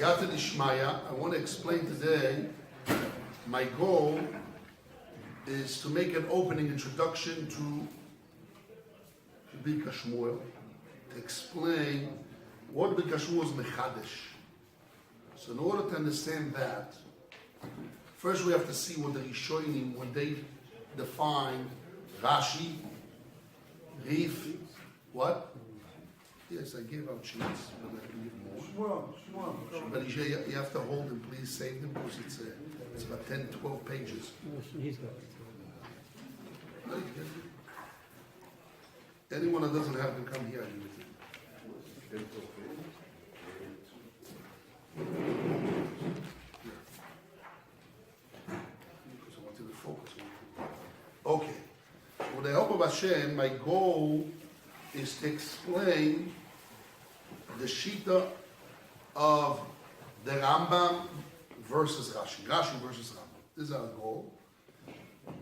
Siyata Dishmaya, I want to explain today, my goal is to make an opening introduction to Birkas Shmuel, to explain what Birkas Shmuel is Mechadesh. So in order to understand that, first we have to see what the Rishonim, when they define Rashi, Rif, what? Yes, I gave out sheets, but I can give more. But you have to hold them, please save them, because it's about 10, 12 pages. Anyone that doesn't have them, come here. Because I wanted to focus on it. Okay. With the help of Hashem, my goal is to explain the Shita of the Rambam versus Rashi. Rashi versus Rambam. This is our goal.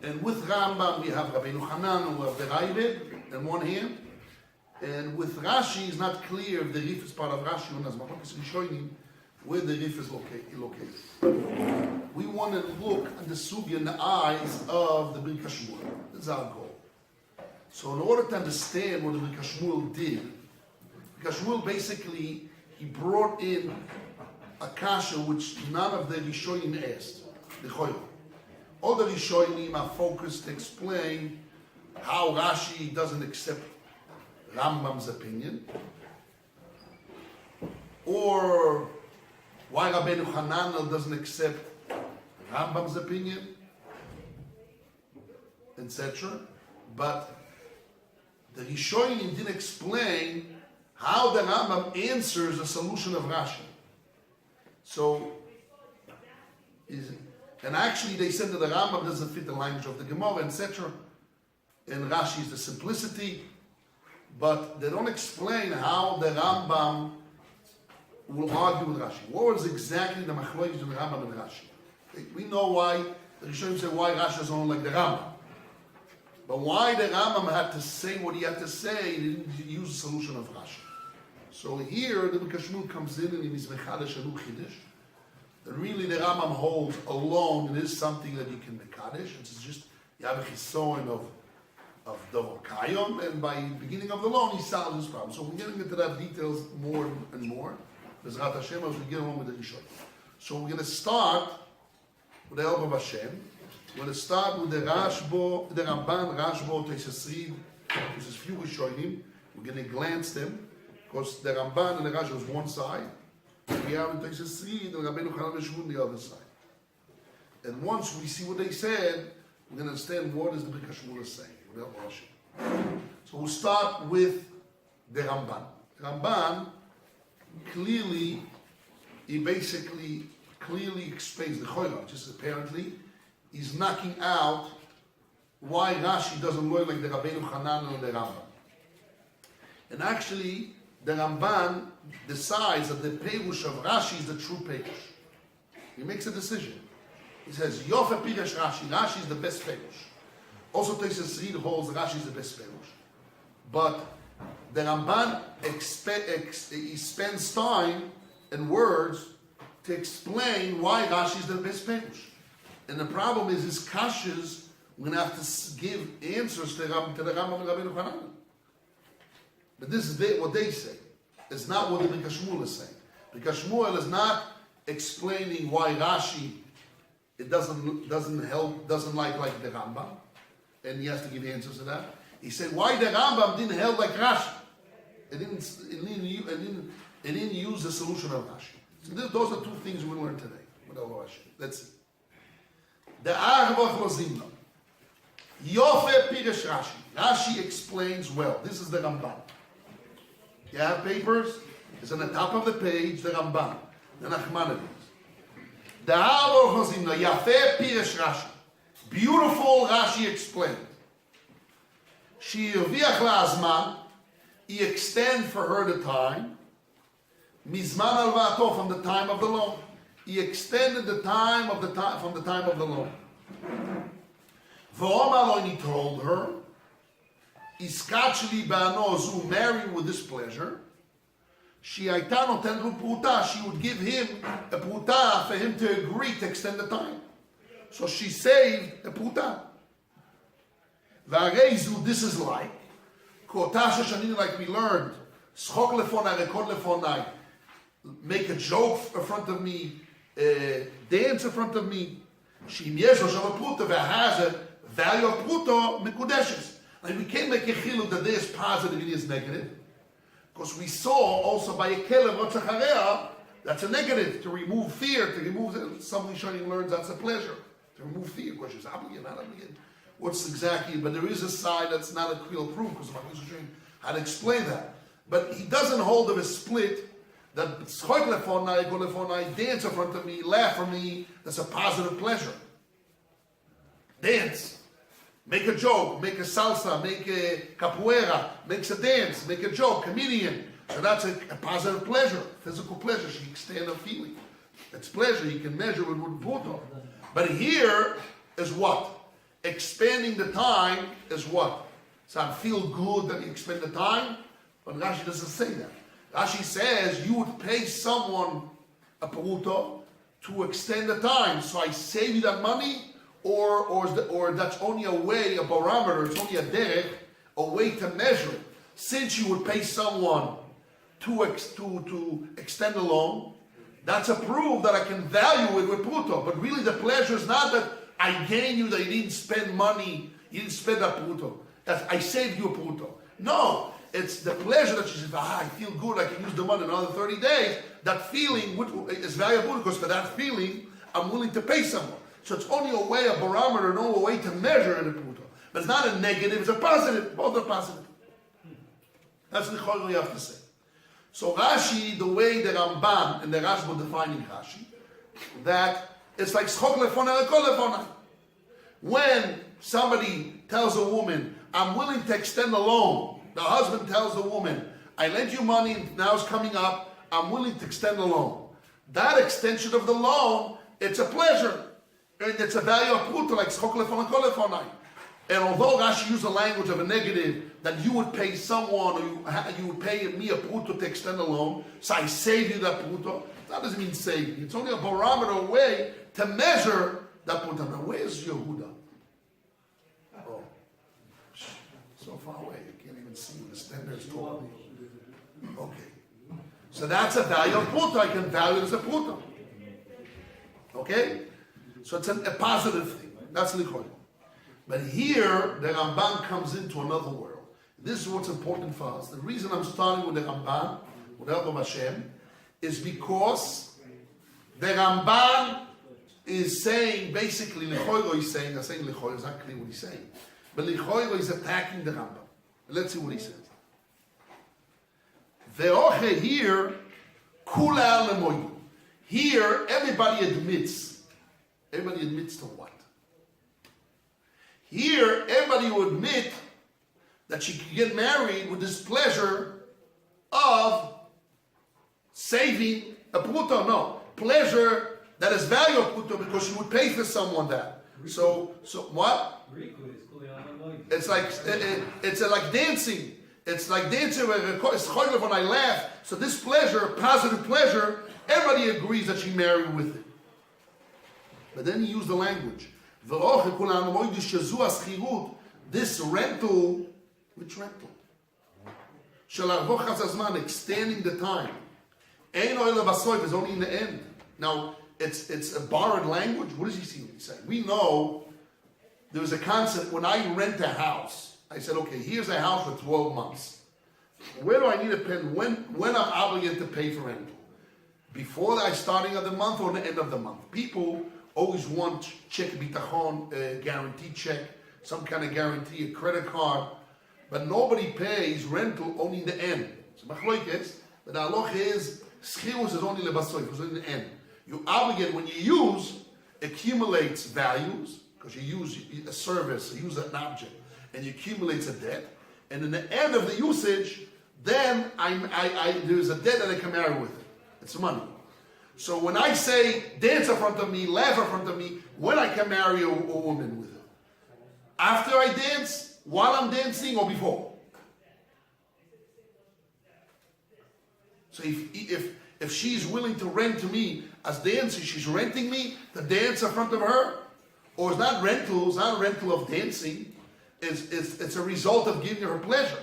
And with Rambam, we have Rabbi Hanan and we have the Rabbi on one hand. And with Rashi, it's not clear if the Rif is part of Rashi or not. Where the Rif is located. We want to look at the Sugi in the eyes of the Birkas Shmuel. This is our goal. So in order to understand what the Birkas Shmuel did, Birkas Shmuel basically, he brought in a kasha which none of the Rishonim asked, the Choyim. All the Rishonim are focused to explain how Rashi doesn't accept Rambam's opinion, or why Rabbeinu Hananel doesn't accept Rambam's opinion, etc. But the Rishonim didn't explain how the Rambam answers the solution of Rashi. So, and actually they said that the Rambam doesn't fit the language of the Gemara, etc. And Rashi is the simplicity, but they don't explain how the Rambam will argue with Rashi. What was exactly the machloek between the Rambam and Rashi? We know why, the Rishonim say why Rashi is only like the Rambam. But why the Rambam had to say what he had to say, he didn't use the solution of Rashi. So here, the Birkas Shmuel comes in and he means Mechadesh and Chiddush. And really the Rambam holds alone, it is something that you can Mekadesh. It's just, you have a chisoin of Dover Kayom, and by beginning of the loan, he solves this problem. So we're getting into that details more and more. Bezrat Hashem, as we get on with the Rishon. So we're going to start with the help of Hashem. We're going to start with the Rashbo, the Ramban, Rashbo, Tosfos Reed. There's a few Rishonim. We're going to glance them, because the Ramban and the Rashbo is one side. We have Tosfos Reed and Rabbeinu Hanan on the other side. And once we see what they said, we're going to understand what is the Birkas Shmuel saying. So we'll start with the Ramban. Ramban clearly, he basically clearly explains the Choyra, just apparently he's knocking out why Rashi doesn't learn like the Rabbeinu Hanan and the Rambam. And actually, the Ramban decides that the Perush of Rashi is the true Perush. He makes a decision. He says, Yofe Pirush Rashi, Rashi is the best Perush. Also, Tosfos Reed holds Rashi is the best Perush. But the Ramban he spends time and words to explain why Rashi is the best Perush. And the problem is his kashas, we're going to have to give answers to the Rambam and Rabbeinu Hanan. But this is what they say. It's not what the Birkas Shmuel is saying. Birkas Shmuel is not explaining why Rashi it doesn't like the Rambam, and he has to give answers to that. He said why the Rambam didn't help like Rashi. It didn't use the solution of Rashi. So those are two things we learn today. Let's see. The Arvach Lozimna. Yofe Pirush Rashi. Rashi explains well. This is the Ramban. You have papers? It's on the top of the page, the Ramban, the Nachmanides. The Arvach Lozimna. Yafe Pirush Rashi. Beautiful Rashi explained. She Yirviach La'azman. He extend for her the time. Mizman Alvato, from the time of the loan. He extended the time of the time from the time of the loan. V'omar, and he told her, Iskachli ba'ano zu, marry with displeasure. she would give him a pruta for him to agree to extend the time. So she saved a pruta. This is like we learned, make a joke in front of me, dance in front of me. Sheim yesh lo shav pruta has a value of pruta mikudeshes. And we can't make a chiluk that there is positive and there is negative, because we saw also by a kelev rotzacharea that's a negative, to remove fear, to remove. Some Rishonim learns that's a pleasure, to remove fear. Because she's obligated, not obligated. What's exactly? But there is a side that's not a real proof, because Rishonim had to explain that. But he doesn't hold of a split. That schok lefonai, go lefonai, dance in front of me, laugh for me, that's a positive pleasure. Dance. Make a joke, make a salsa, make a capoeira, makes a dance, make a joke, comedian. So that's a positive pleasure, physical pleasure. She can stand a feeling. It's pleasure, you can measure it with photo. But here is what? Expanding the time is what? So I feel good that you expand the time, but Rashi doesn't say that. Rashi says you would pay someone a peruto to extend the time. So I save you that money, or that's only a way, a barometer, it's only a derech, a way to measure it. Since you would pay someone to extend a loan, that's a proof that I can value it with peruto. But really the pleasure is not that I gain you, that you didn't spend money, you didn't spend that peruto. I saved you a peruto. No. It's the pleasure that she says, I feel good, I can use the money in another 30 days. That feeling is valuable, because for that feeling, I'm willing to pay someone. So it's only a way, a barometer, no a way to measure in a pruta. But it's not a negative, it's a positive. Both are positive. That's the chol you have to say. So Rashi, the way the Ramban and the Rashba defining Rashi, that it's like schok lefonai lekol lefonai. When somebody tells a woman, I'm willing to extend a loan, the husband tells the woman, I lent you money, now it's coming up, I'm willing to extend the loan. That extension of the loan, it's a pleasure. And it's a value of pruta, like schok lefonai kol lefonai. And although Rashi used the language of a negative, that you would pay someone, or you would pay me a pruta to extend a loan, so I save you that pruta, that doesn't mean saving. It's only a barometer, a way to measure that pruta. Now, where's Yehuda? Oh, so far away. See the standards tall. Okay. So that's a value of pruta. I can value it as a pruta. Okay? So it's a positive thing. That's lichor. But here, the Ramban comes into another world. This is what's important for us. The reason I'm starting with the Ramban, with the help of Hashem, is because the Ramban is saying, basically, lichor is saying, I'm saying lichor, exactly what he's saying. But lichor is attacking the Ramban. Let's see what he says. Ve'oche here, kula lemoyu. Here, everybody admits. Everybody admits to what? Here, everybody will admit that she could get married with this pleasure of saving a pruta. No, pleasure that is value of pruta, because she would pay for someone that. So what? It's like dancing. It's like dancing when I laugh. So this pleasure, positive pleasure, everybody agrees that she married with it. But then he used the language. This rental, which rental? Extending the time. Is only in the end. Now, it's a borrowed language. What does he see? We know there was a concept when I rent a house. I said, okay, here's a house for 12 months. Where do I need to pay? When I'm obligated to pay for rental? Before the starting of the month or the end of the month? People always want check bitachon, guarantee check, some kind of guarantee, a credit card, but nobody pays rental only in the end. So machloikes, but the halacha is schirus is only lebasoy, it's only in the end. You obligate when you use, accumulates values, because you use a service, you use an object, and you accumulates a debt, and in the end of the usage, then there's a debt that I can marry with it. It's money. So when I say dance in front of me, laugh in front of me, when I can marry a woman with it? After I dance, while I'm dancing, or before? So if she's willing to rent to me as dancing, she's renting me to dance in front of her, or it's not rental, it's not a rental of dancing, it's a result of giving her pleasure.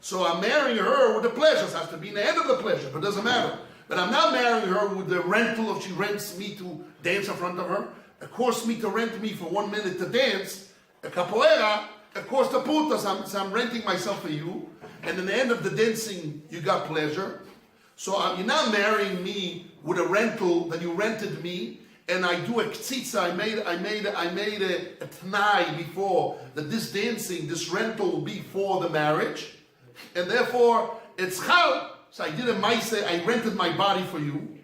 So I'm marrying her with the pleasure. It has to be in the end of the pleasure, but it doesn't matter. But I'm not marrying her with the rental of she rents me to dance in front of her. It costs me to rent me for 1 minute to dance, a capoeira. It costs a puta, so I'm renting myself for you. And in the end of the dancing, you got pleasure. So you're not marrying me with a rental that you rented me, and I do a ktsitsa. I made a t'nai before that this dancing, this rental will be for the marriage, and therefore it's chal. So I did a maise. I rented my body for you,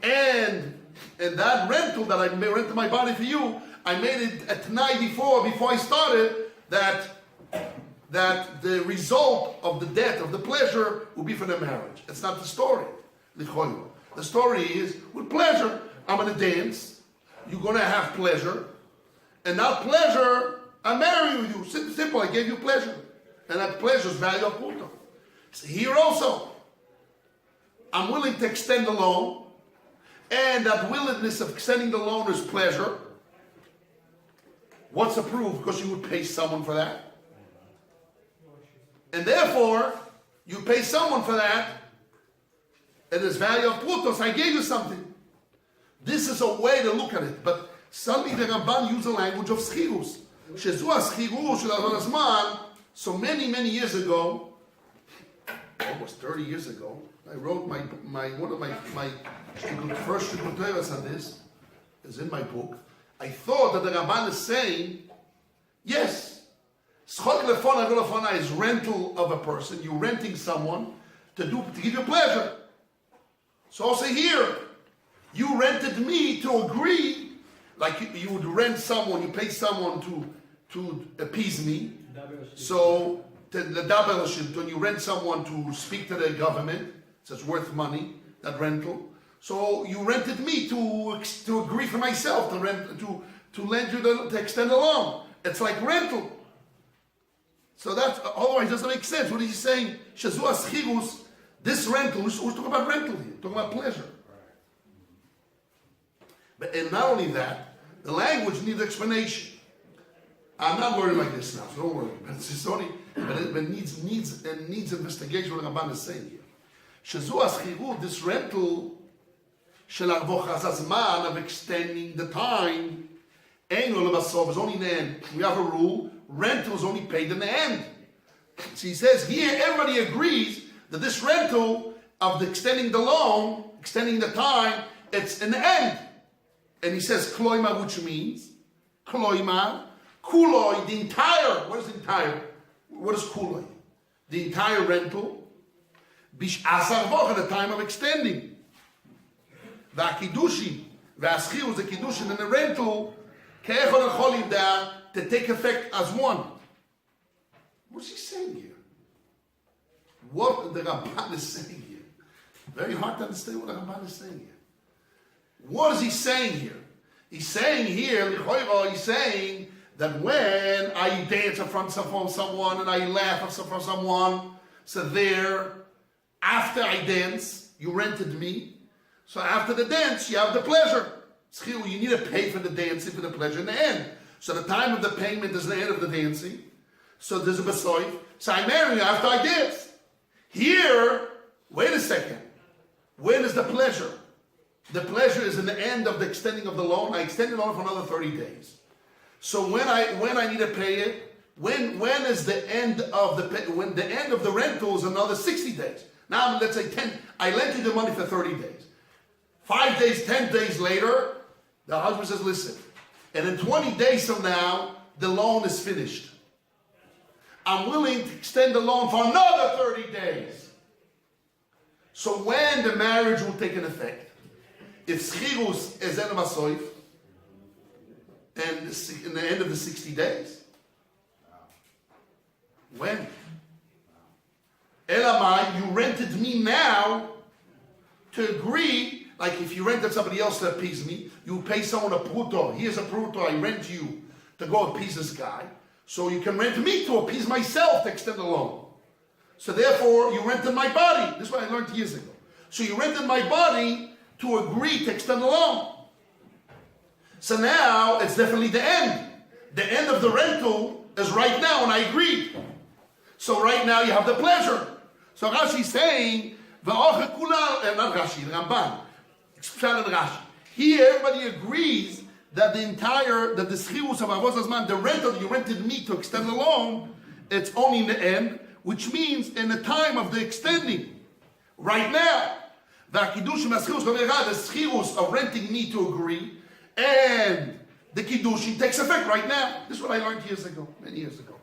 and that rental that I rented my body for you, I made it a t'nai before I started that the result of the debt, of the pleasure, will be for the marriage. It's not the story. The story is, with pleasure, I'm going to dance, you're going to have pleasure, and that pleasure, I'm marrying with you. Simple, I gave you pleasure. And that pleasure is value of puta. So here also, I'm willing to extend the loan, and that willingness of extending the loan is pleasure. What's the proof? Because you would pay someone for that. And therefore, you pay someone for that, and there's value of putos. I gave you something. This is a way to look at it. But suddenly the Ramban used the language of schirus. Shezu ha-schirus shel hazman. So many years ago, almost 30 years ago, I wrote one of my first shtickut on this. Is in my book. I thought that the Ramban is saying, yes, schok lefona v'lefona is rental of a person. You're renting someone to give you pleasure. So I'll say here, you rented me to agree, like you would rent someone, you pay someone to appease me. So the double when you rent someone to speak to the government, so it's worth money, that rental. So you rented me to agree for myself to lend you to extend a loan. It's like rental. So that's, otherwise it doesn't make sense. What is he saying? Shazu aschirus, this rental, we're talking about rental here, talking about pleasure. And not only that, the language needs explanation. I'm not worried like this now, so don't worry. But it's only, but it needs investigation what the Ramban is saying here. Shazu aschirus, this rental, shel arvochas hazman, of extending the time, is only in the end. We have a rule. Rental is only paid in the end. So he says here, everybody agrees that this rental of the extending the loan, extending the time, it's in the end. And he says kloima, which means kloima, kuloi, the entire. What is the entire? What is kuloi? The entire rental. Bish asar voch, at the time of extending. The kiddushin, the aschirus, the kiddushin, and the rental. To take effect as one. What's he saying here? What the Ramban is saying here? Very hard to understand what the Ramban is saying here. What is he saying here? He's saying here, he's saying that when I dance in front of someone and I laugh in front of someone, so there, after I dance, you rented me. So after the dance, you have the pleasure. You need to pay for the dancing, for the pleasure in the end. So the time of the payment is the end of the dancing. So there's a besoif. So I marry you after I dance. Here, wait a second. When is the pleasure? The pleasure is in the end of the extending of the loan. I extended on for another 30 days. So when I need to pay it, when is the end of when the end of the rental is another 60 days. Now let's say 10. I lent you the money for 30 days. 5 days, 10 days later, the husband says, listen, and in 20 days from now, the loan is finished. I'm willing to extend the loan for another 30 days. So when the marriage will take an effect? If schirus is en masoif, and in the end of the 60 days? When? Elamai, you rented me now to agree. Like if you rented somebody else to appease me, you pay someone a pruto. Here's a pruto, I rent you to go appease this guy. So you can rent me to appease myself to extend the loan. So therefore, you rented my body. This is what I learned years ago. So you rented my body to agree to extend the loan. So now it's definitely the end. The end of the rental is right now, and I agreed. So right now you have the pleasure. So Rashi is saying, not Rashi, Ramban. Rashi. Here everybody agrees that the schirus of Avos Azman, the rental you rented me to extend the loan, it's only in the end, which means in the time of the extending. Right now. The schirus of renting me to agree, and the Kiddushin takes effect right now. This is what I learned years ago, many years ago.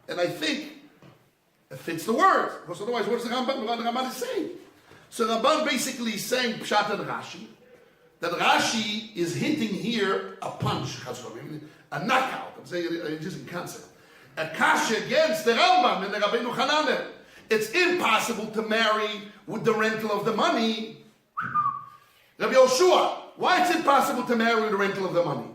And I think it fits the words, because otherwise what is the Ramban is saying? So Ramban basically is saying Pshat and Rashi, that Rashi is hinting here a punch, a knockout, I'm saying it just in concept. A kasha against the Rambam and the Rabbeinu Hananer. It's impossible to marry with the rental of the money. Rabbi Yoshua, why it's impossible to marry with the rental of the money?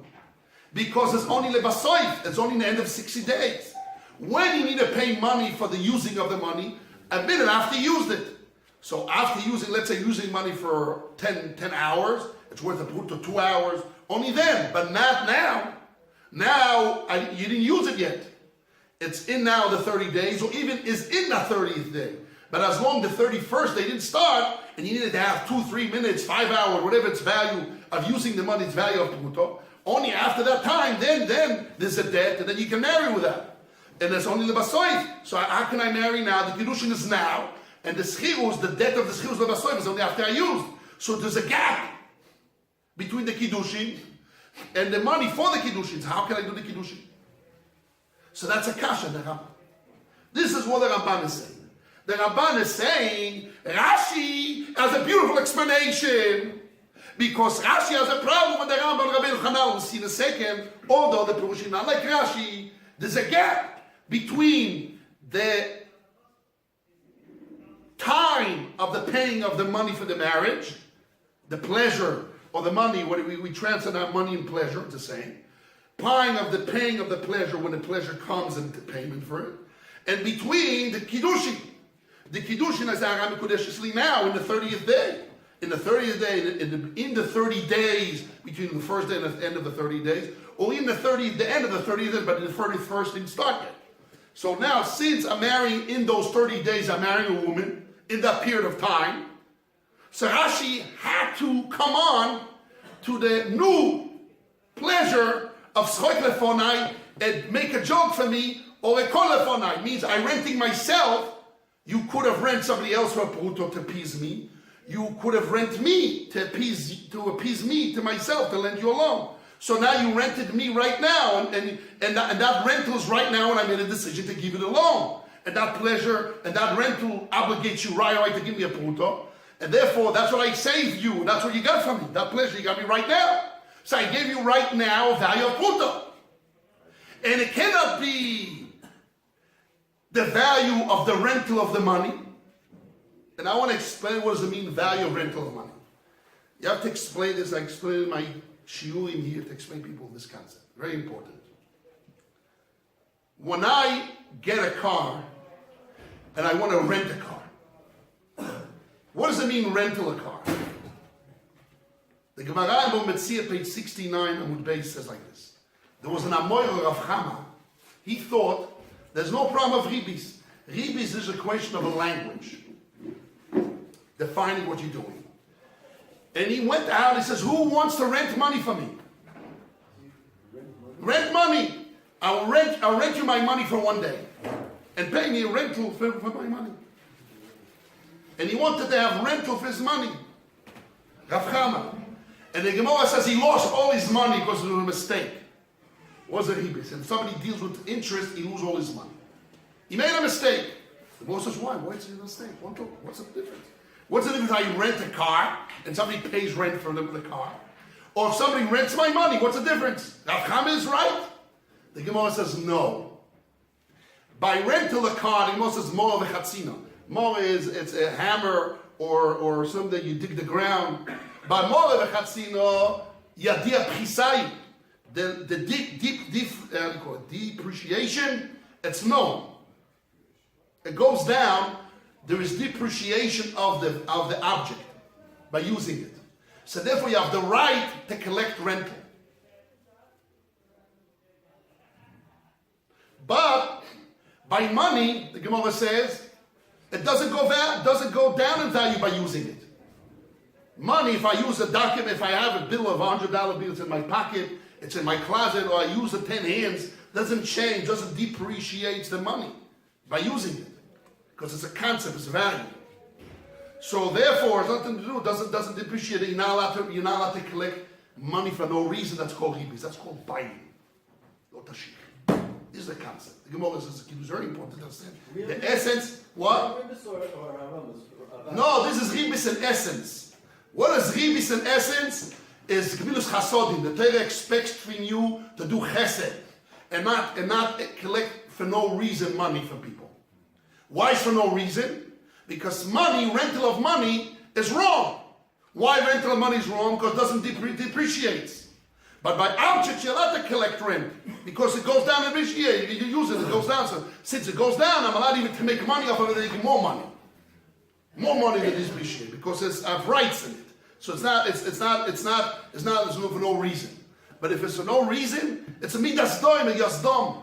Because it's only lebasoif, it's only in the end of 60 days. When you need to pay money for the using of the money, a minute after you used it. So after using, let's say using money for 10 hours, it's worth a put to 2 hours, only then, but not now. Now, you didn't use it yet. It's in now the 30 days, or even is in the 30th day. But as long the 31st day didn't start, and you needed to have 2, 3 minutes, 5 hours, whatever its value of using the money, its value of Puto, only after that time, then there's a debt, and then you can marry with that. And that's only the basoif. So how can I marry now? The Kiddushin is now, and the schirus, the debt of the schirus, the basoif, is only after I used. So there's a gap between the Kiddushin and the money for the Kiddushin. How can I do the Kiddushin? So that's a kasha, the Ramban. This is what the Ramban is saying. The Ramban is saying, Rashi has a beautiful explanation, because Rashi has a problem with the Ramban, Rabbeinu Chanal. We'll see in a second, although the Perushim, not like Rashi, there's a gap between the time of the paying of the money for the marriage, the pleasure, or the money, what we transfer that money and pleasure, it's the same. Paying of the pleasure when the pleasure comes and the payment for it. And between the Kiddushin. The Kiddushin is Aram Kodeshli now in the 30th day. In the 30th day, in the 30 days, between the first day and the end of the 30 days, or in the end of the 30th days, but in the 31st didn't start yet. So now, since I'm marrying in those 30 days, I'm marrying a woman in that period of time, so Rashi had to come on to the new pleasure of schoik lefonai and make a joke for me, or a kol lefonai, means I'm renting myself. You could have rented somebody else for a pruto to appease me. You could have rented me to appease me to myself, to lend you a loan. So now you rented me right now, and that rental is right now, and I made a decision to give you the loan. And that pleasure and that rental obligates you right away to give me a pruto. And therefore, that's what I saved you. That's what you got from me. That pleasure you got me right now. So I gave you right now a value of pruto. And it cannot be the value of the rental of the money. And I want to explain what does it mean, value of rental of money. You have to explain this. I explain in my Shiur in here to explain people this concept. Very important. When I get a car and I want to rent a car, what does it mean rental a car? The Gemara in Metzia, page 69, Amud Beis, says like this. There was an Amoyer of Chama. He thought there's no problem of ribis. Ribis is a question of a language, defining what you're doing. And he went out, he says, who wants to rent money for me? Rent money. I'll rent you my money for one day. And pay me a rental for my money. And he wanted to have rental for his money. Rav Chama. And the Gemara says he lost all his money because of a mistake. Was a ribis. And if somebody deals with interest, he loses all his money. He made a mistake. The Gemara says, why? Why is it a mistake? What's the difference? What's the difference how you rent a car and somebody pays rent for the car? Or if somebody rents my money, what's the difference? Rav Chama is right. The Gemara says no. By rental a car, the Gemara says more of a chatzina. More is it's a hammer or something that you dig the ground. By more of a chatzina, yadia prisai, the depreciation, it's known. It goes down there is depreciation of the object by using it. So therefore you have the right to collect rental. But by money, the Gemara says, it doesn't go down in value by using it. Money, if I use a document, if I have a bill of $100 bills in my pocket, it's in my closet, or I use it 10 hands, doesn't change, doesn't depreciate the money by using it. Because it's a concept, it's a value. So therefore, it's nothing to do, it doesn't depreciate it. You're not allowed to collect money for no reason. That's called ribis. That's called buying. This is the concept. The Gemara says it's very important to understand. Really? The essence, what? No, this is ribis in essence. What is ribis in essence? Is Gemilus Chasodim. The Torah expects from you to do chesed and not collect for no reason money from people. Why is for no reason? Because rental of money is wrong. Why rental of money is wrong? Because it doesn't depreciate. But by objects, you're allowed to collect rent because it goes down every year. You use it, it goes down. So since it goes down, I'm allowed even to make money off of it, making more money than depreciate because I have rights in it. So it's not. There's for no reason. But if it's for no reason, it's a midas doim and yasdom.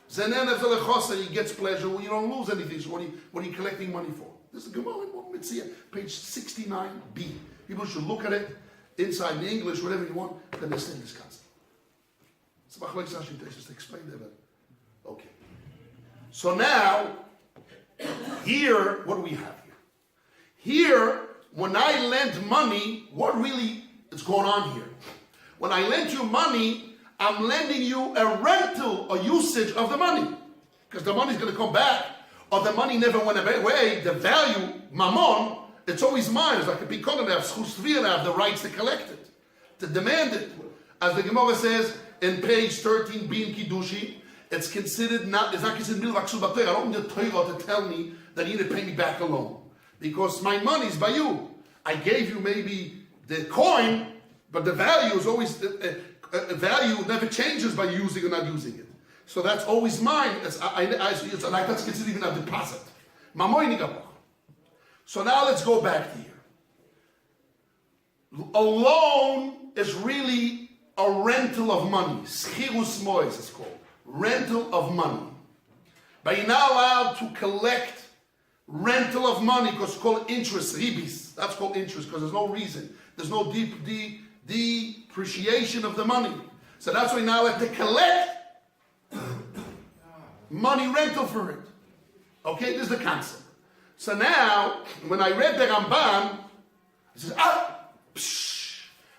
He gets pleasure. Well, you don't lose anything. So what are you collecting money for? This is Gemara in Mitzvah, page 69b. People should look at it inside in English, whatever you want, to understand this concept. It's about just to explain that. Okay. So now, here, what do we have here? Here, when I lend money, what really is going on here? When I lend you money, I'm lending you a rental, a usage of the money. Because the money's going to come back, or the money never went away. The value, mammon, it's always mine. It's like a pikon, I have schus, I have the rights to collect it, to demand it. As the Gemara says in page 13b in Kiddushin, it's not considered milvak subater. I don't need the Torah to tell me that you need to pay me back a loan. Because my money is by you. I gave you maybe the coin, but the value is always, value never changes by using or not using it. So that's always mine. It's like that's considered even a deposit. So now let's go back to here. A loan is really a rental of money. Schirus mois is called. Rental of money. But you're not allowed to collect rental of money because it's called interest, ribis. That's called interest because there's no reason. There's no depreciation of the money. So that's why you're not allowed to collect money rental for it. Okay, this is the concept. So now, when I read the Ramban, it says,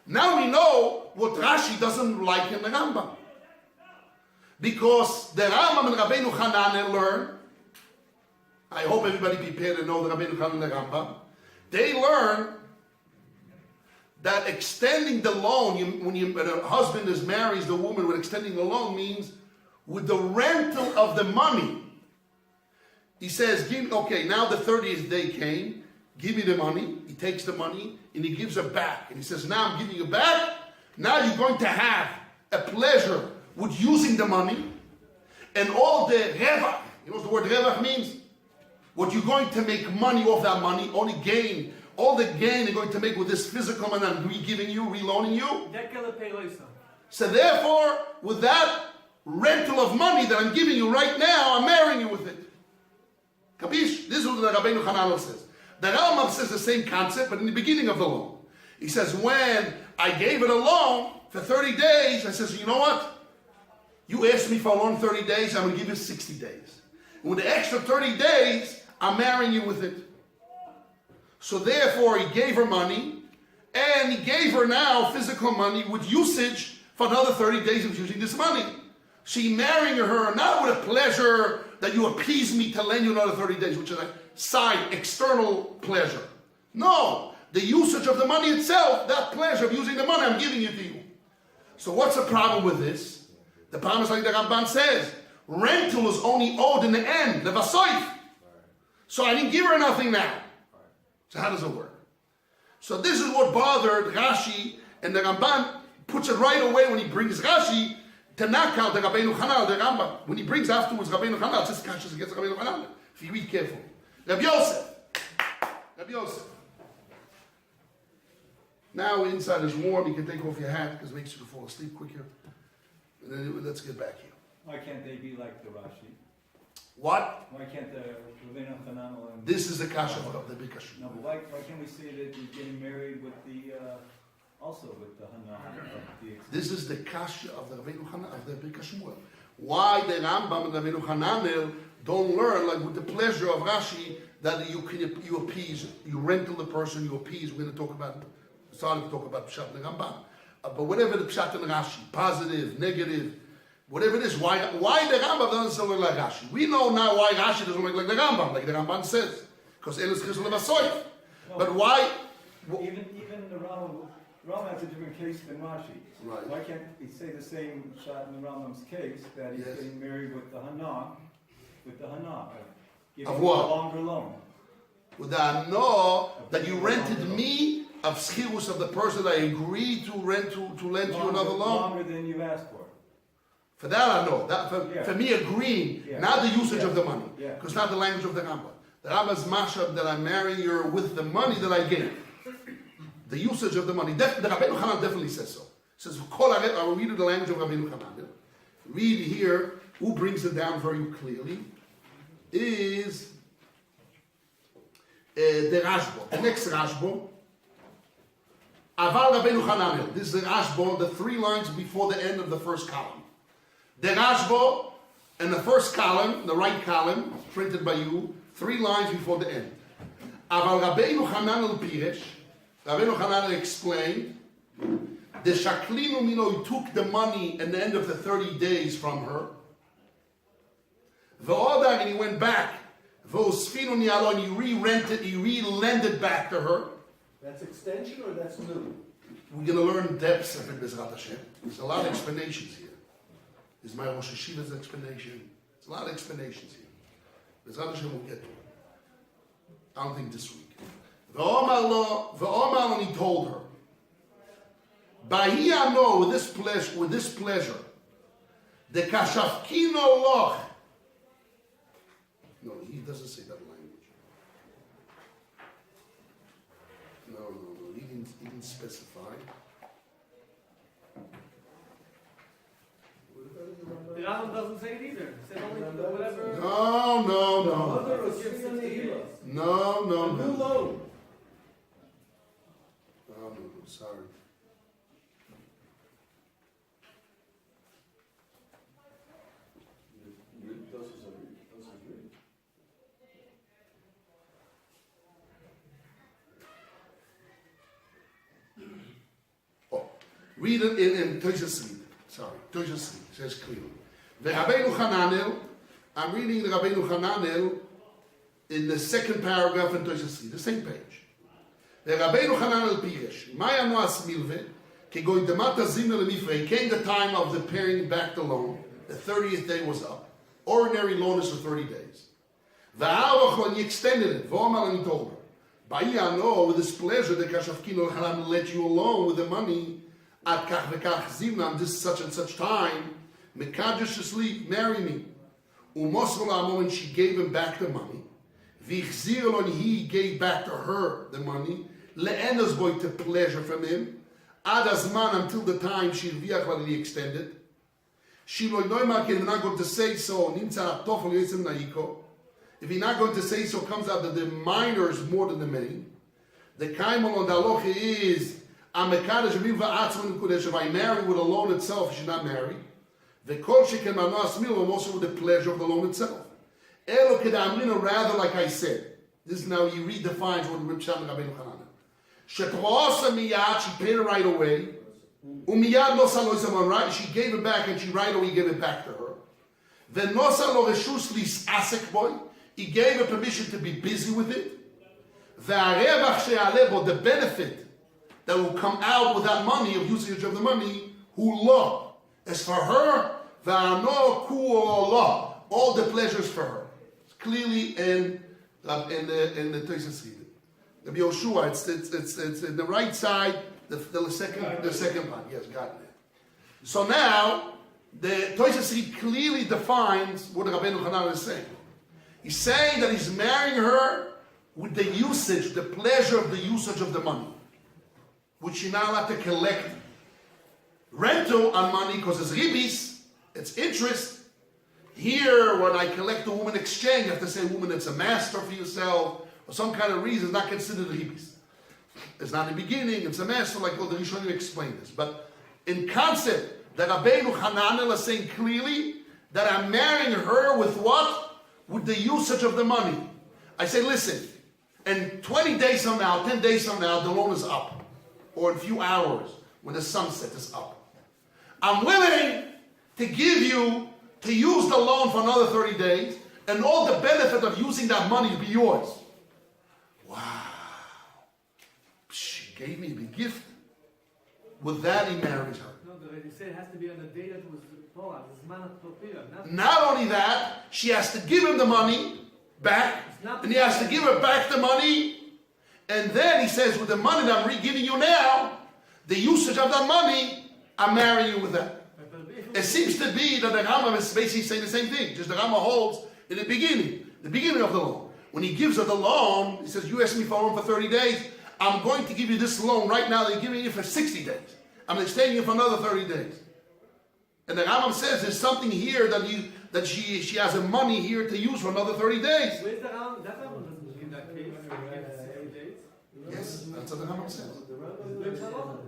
now we know what Rashi doesn't like in the Rambam. Because the Rambam and Rabbeinu Hanan learn, I hope everybody prepared to know the Rabbeinu Hanan and the Rambam, they learn that extending the loan, when a husband marries the woman with extending the loan means with the rental of the money. He says, okay, now the 30th day came, give me the money. He takes the money and he gives it back. And he says, now I'm giving you back. Now you're going to have a pleasure with using the money. And all the revach, you know what the word revach means? What you're going to make money off that money, only gain. All the gain you're going to make with this physical money I'm re-giving you, reloaning you. So therefore, with that rental of money that I'm giving you right now, I'm marrying you with it. Kapish? This is what the Rabbeinu Hanan says. The Rambam says the same concept, but in the beginning of the loan. He says, when I gave it a loan for 30 days, I says, you know what? You asked me for a loan 30 days, I'm going to give you 60 days. And with the extra 30 days, I'm marrying you with it. So therefore, he gave her money, and he gave her now physical money with usage for another 30 days of using this money. She marrying her not with a pleasure that you appease me to lend you another 30 days, which is a side, external pleasure. No, the usage of the money itself, that pleasure of using the money, I'm giving it to you. So what's the problem with this? The problem is like the Ramban says, rental is only owed in the end, the vasoif. So I didn't give her nothing now. So how does it work? So this is what bothered Rashi, and the Ramban puts it right away when he brings Rashi to knock out the Rabbeinu Hanan, the Rambam. When he brings afterwards Rabbeinu Hanan, it's just conscious against Rabbeinu Hanan. If you read carefully. Rabbi Yosef, Rabbi Yosef. Now inside is warm, you can take off your hat because it makes you fall asleep quicker. And then let's get back here. Why can't they be like the Rashi? What? Why can't the Rabbeinu Hananel and... This is the kasha of the big kasha. No, but why can't we say that he's getting married with the, also with the Hananel of the... This is the kasha of the Rabbeinu Hananel, of the big kasha. Why the Rambam and the Rabbeinu Hananel don't learn, like with the pleasure of Rashi, that you appease, you rental the person, you appease. We're going to talk about, starting to talk about Pshat and Rambam. But whatever the Pshat and Rashi, positive, negative, whatever it is, why the Rambam doesn't look like Rashi? We know now why Rashi doesn't look like the Rambam says. Because Elis Chizul Levasoif. But why? Even the Rambam has a different case than Rashi. Right. Why can't we say the same shot in the Rambam's case, that he's getting married with the Hana, giving of what? A longer loan. With the Hana, that you rented me of schirus of the person I agreed to rent to lend you another loan. Longer than you asked for. For that I know. That for me agreeing, not the usage of the money. Because not the language of the Rambam. The Rambam's mashab that I'm marrying you with the money that I gave. The usage of the money. The Rabbeinu Hanan definitely says so. It says, I will read the language of Rabbeinu Hanan. Read here, who brings it down very clearly, is the Rashbo. The next Rashbo. Aval Rabbeinu Hananel. This is the Rashbo, the 3 lines before the end of the first column. The Rashbo, in the first column, the right column, printed by you, 3 lines before the end. Aval Rabbeinu Hananel Piresh. Rabbeinu Hananel explained, the Shaklinu Mino took the money at the end of the 30 days from her. And he went back. He re-rented, he re-lended back to her. That's extension or that's new? We're going to learn depths of it, Bezrat Hashem. There's a lot of explanations here. There's my Rosh Yeshiva's explanation. There's a lot of explanations here. Bezrat Hashem will get to it. I don't think this week. V'omar and he told her, Bahia no, with this pleasure, the kashafkino loch. No, he doesn't say that language. No, he didn't specify. The Rambam doesn't say it either. He said only whatever. No. No. New loan. No, sorry. Read it in Toshas Reed. Sorry, Toshas Reed says clearly. The Rabbeinu Hananel, I'm reading the Rabbeinu Hananel in the second paragraph in Toshas Reed, the same page. The Rabbeinu Hananel Piresh, Maya Noas Milve, Kegoy Demata Zimna Lemifre, came the time of the paying back the loan, the 30th day was up. Ordinary loan is for 30 days. The Avach, when he extended it, Vomal and he told her, Ba'ia no, with this pleasure, the Kashafkino Hananel let you alone with the money. At kach v'kach zimnam, this such and such time, mekadosh asleep, marry me. Umosol amo, and she gave him back the money. V'chzir and he gave back to her the money. Le'enos boy to pleasure from him. Ad azman, until the time she rviach when he extended. She lo noima, we're not going to say so. Nimtza tochel yisem naiko. If you're not going to say so, comes out that the minor is more than the main. The kaimon on the aloche is. If I marry with a loan itself, she should not marry. The kol sheken manas milam, also with the pleasure of the loan itself. Elo kedamrina, rather like I said. This is now he redefines what Reb Sham Rabbeinu Hananel. Shetroasa miyad, she paid it right away. Umiyad nosa lo isaman, right? She gave it back, and she right away gave it back to her. Then nosa lo reshus lis asek boy. He gave her permission to be busy with it. Ve'arevach she'alebo, the benefit that will come out with that money, of usage of the money, hula. As for her, v'ano ku'olah, all the pleasures for her. It's clearly in the Toshas Reed. The Yoshua, it's in the right side, the second part. Yes, got it. So now the Toshas Reed clearly defines what Rabbeinu Hananel is saying. He's saying that he's marrying her with the usage, the pleasure of the usage of the money, which you're not allowed to collect rental on money because it's ribis, it's interest. Here, when I collect a woman exchange, you have to say, woman, it's a master for yourself, or some kind of reason, it's not considered ribis. It's not the beginning, it's a master, like the Rishonim explained this. But in concept, the Rabbeinu Hananel is saying clearly that I'm marrying her with what? With the usage of the money. I say, listen, and 20 days from now, 10 days from now, the loan is up. Or in a few hours, when the sunset is up. I'm willing to give you, to use the loan for another 30 days, and all the benefit of using that money will be yours. Wow. She gave me a big gift. With that, he marries her. No, but you said it has to be on the day that was Torah, the Zman HaTorah. Not only that, she has to give him the money back, and he has to give her back the money, and then he says, with the money that I'm giving you now, the usage of that money, I'm marrying you with that. It seems to be that the Rambam is basically saying the same thing, just the Rambam holds in the beginning of the loan. When he gives her the loan, he says, you asked me for a loan for 30 days, I'm going to give you this loan right now that you're giving you for 60 days. I'm extending you for another 30 days. And the Rambam says there's something here that she has a money here to use for another 30 days. Where's the Rambam? That Rambam doesn't give that case. 60 days. Yes, that's what the Rambam says. Where's the Rambam?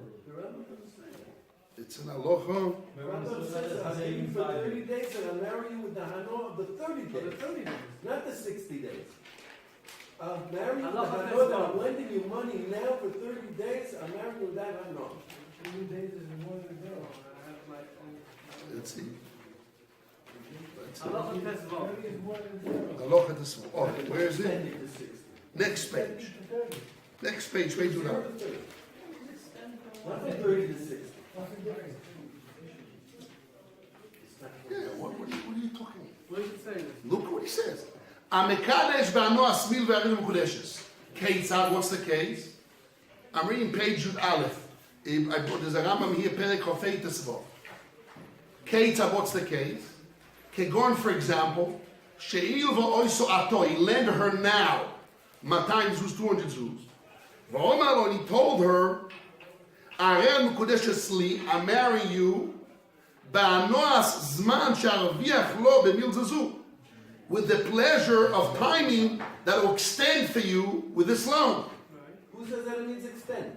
It's an aloha. The Rambam says, I'll give you for 30 days and I'll marry you with the hano of the 30 days. For the 30 days. Not the 60 days. I'll marry you with the Allah hano that I'm lending you money now for 30 days. I'll marry you with that hano. 30 days is more than a day. I have my own. Let's see. Allah test well. Aloha this one. Oh, where is it? Extending to 60. Next page. Next page, page 2. Not from 30 to 60. Yeah, what are you talking about? What does it say? Look what he says. Amekadesh ba'ano asmil ve'arim mekudeshes. Keitzad, what's the case? I'm reading page Yud Aleph. There's a Rambam here, Perek Chofei Tesvav. Keitzad, what's the case? Kegon, for example, she'il v'oiso ato, he lent her now, 200 zuz, 200 zuz. V'omar lo, and he told her, Arel mekudeshes li, I'm marrying you, ba'anoas zman she'arviach lo b'mil zazu, with the pleasure of timing that will extend for you with this loan. Who says that it means extend?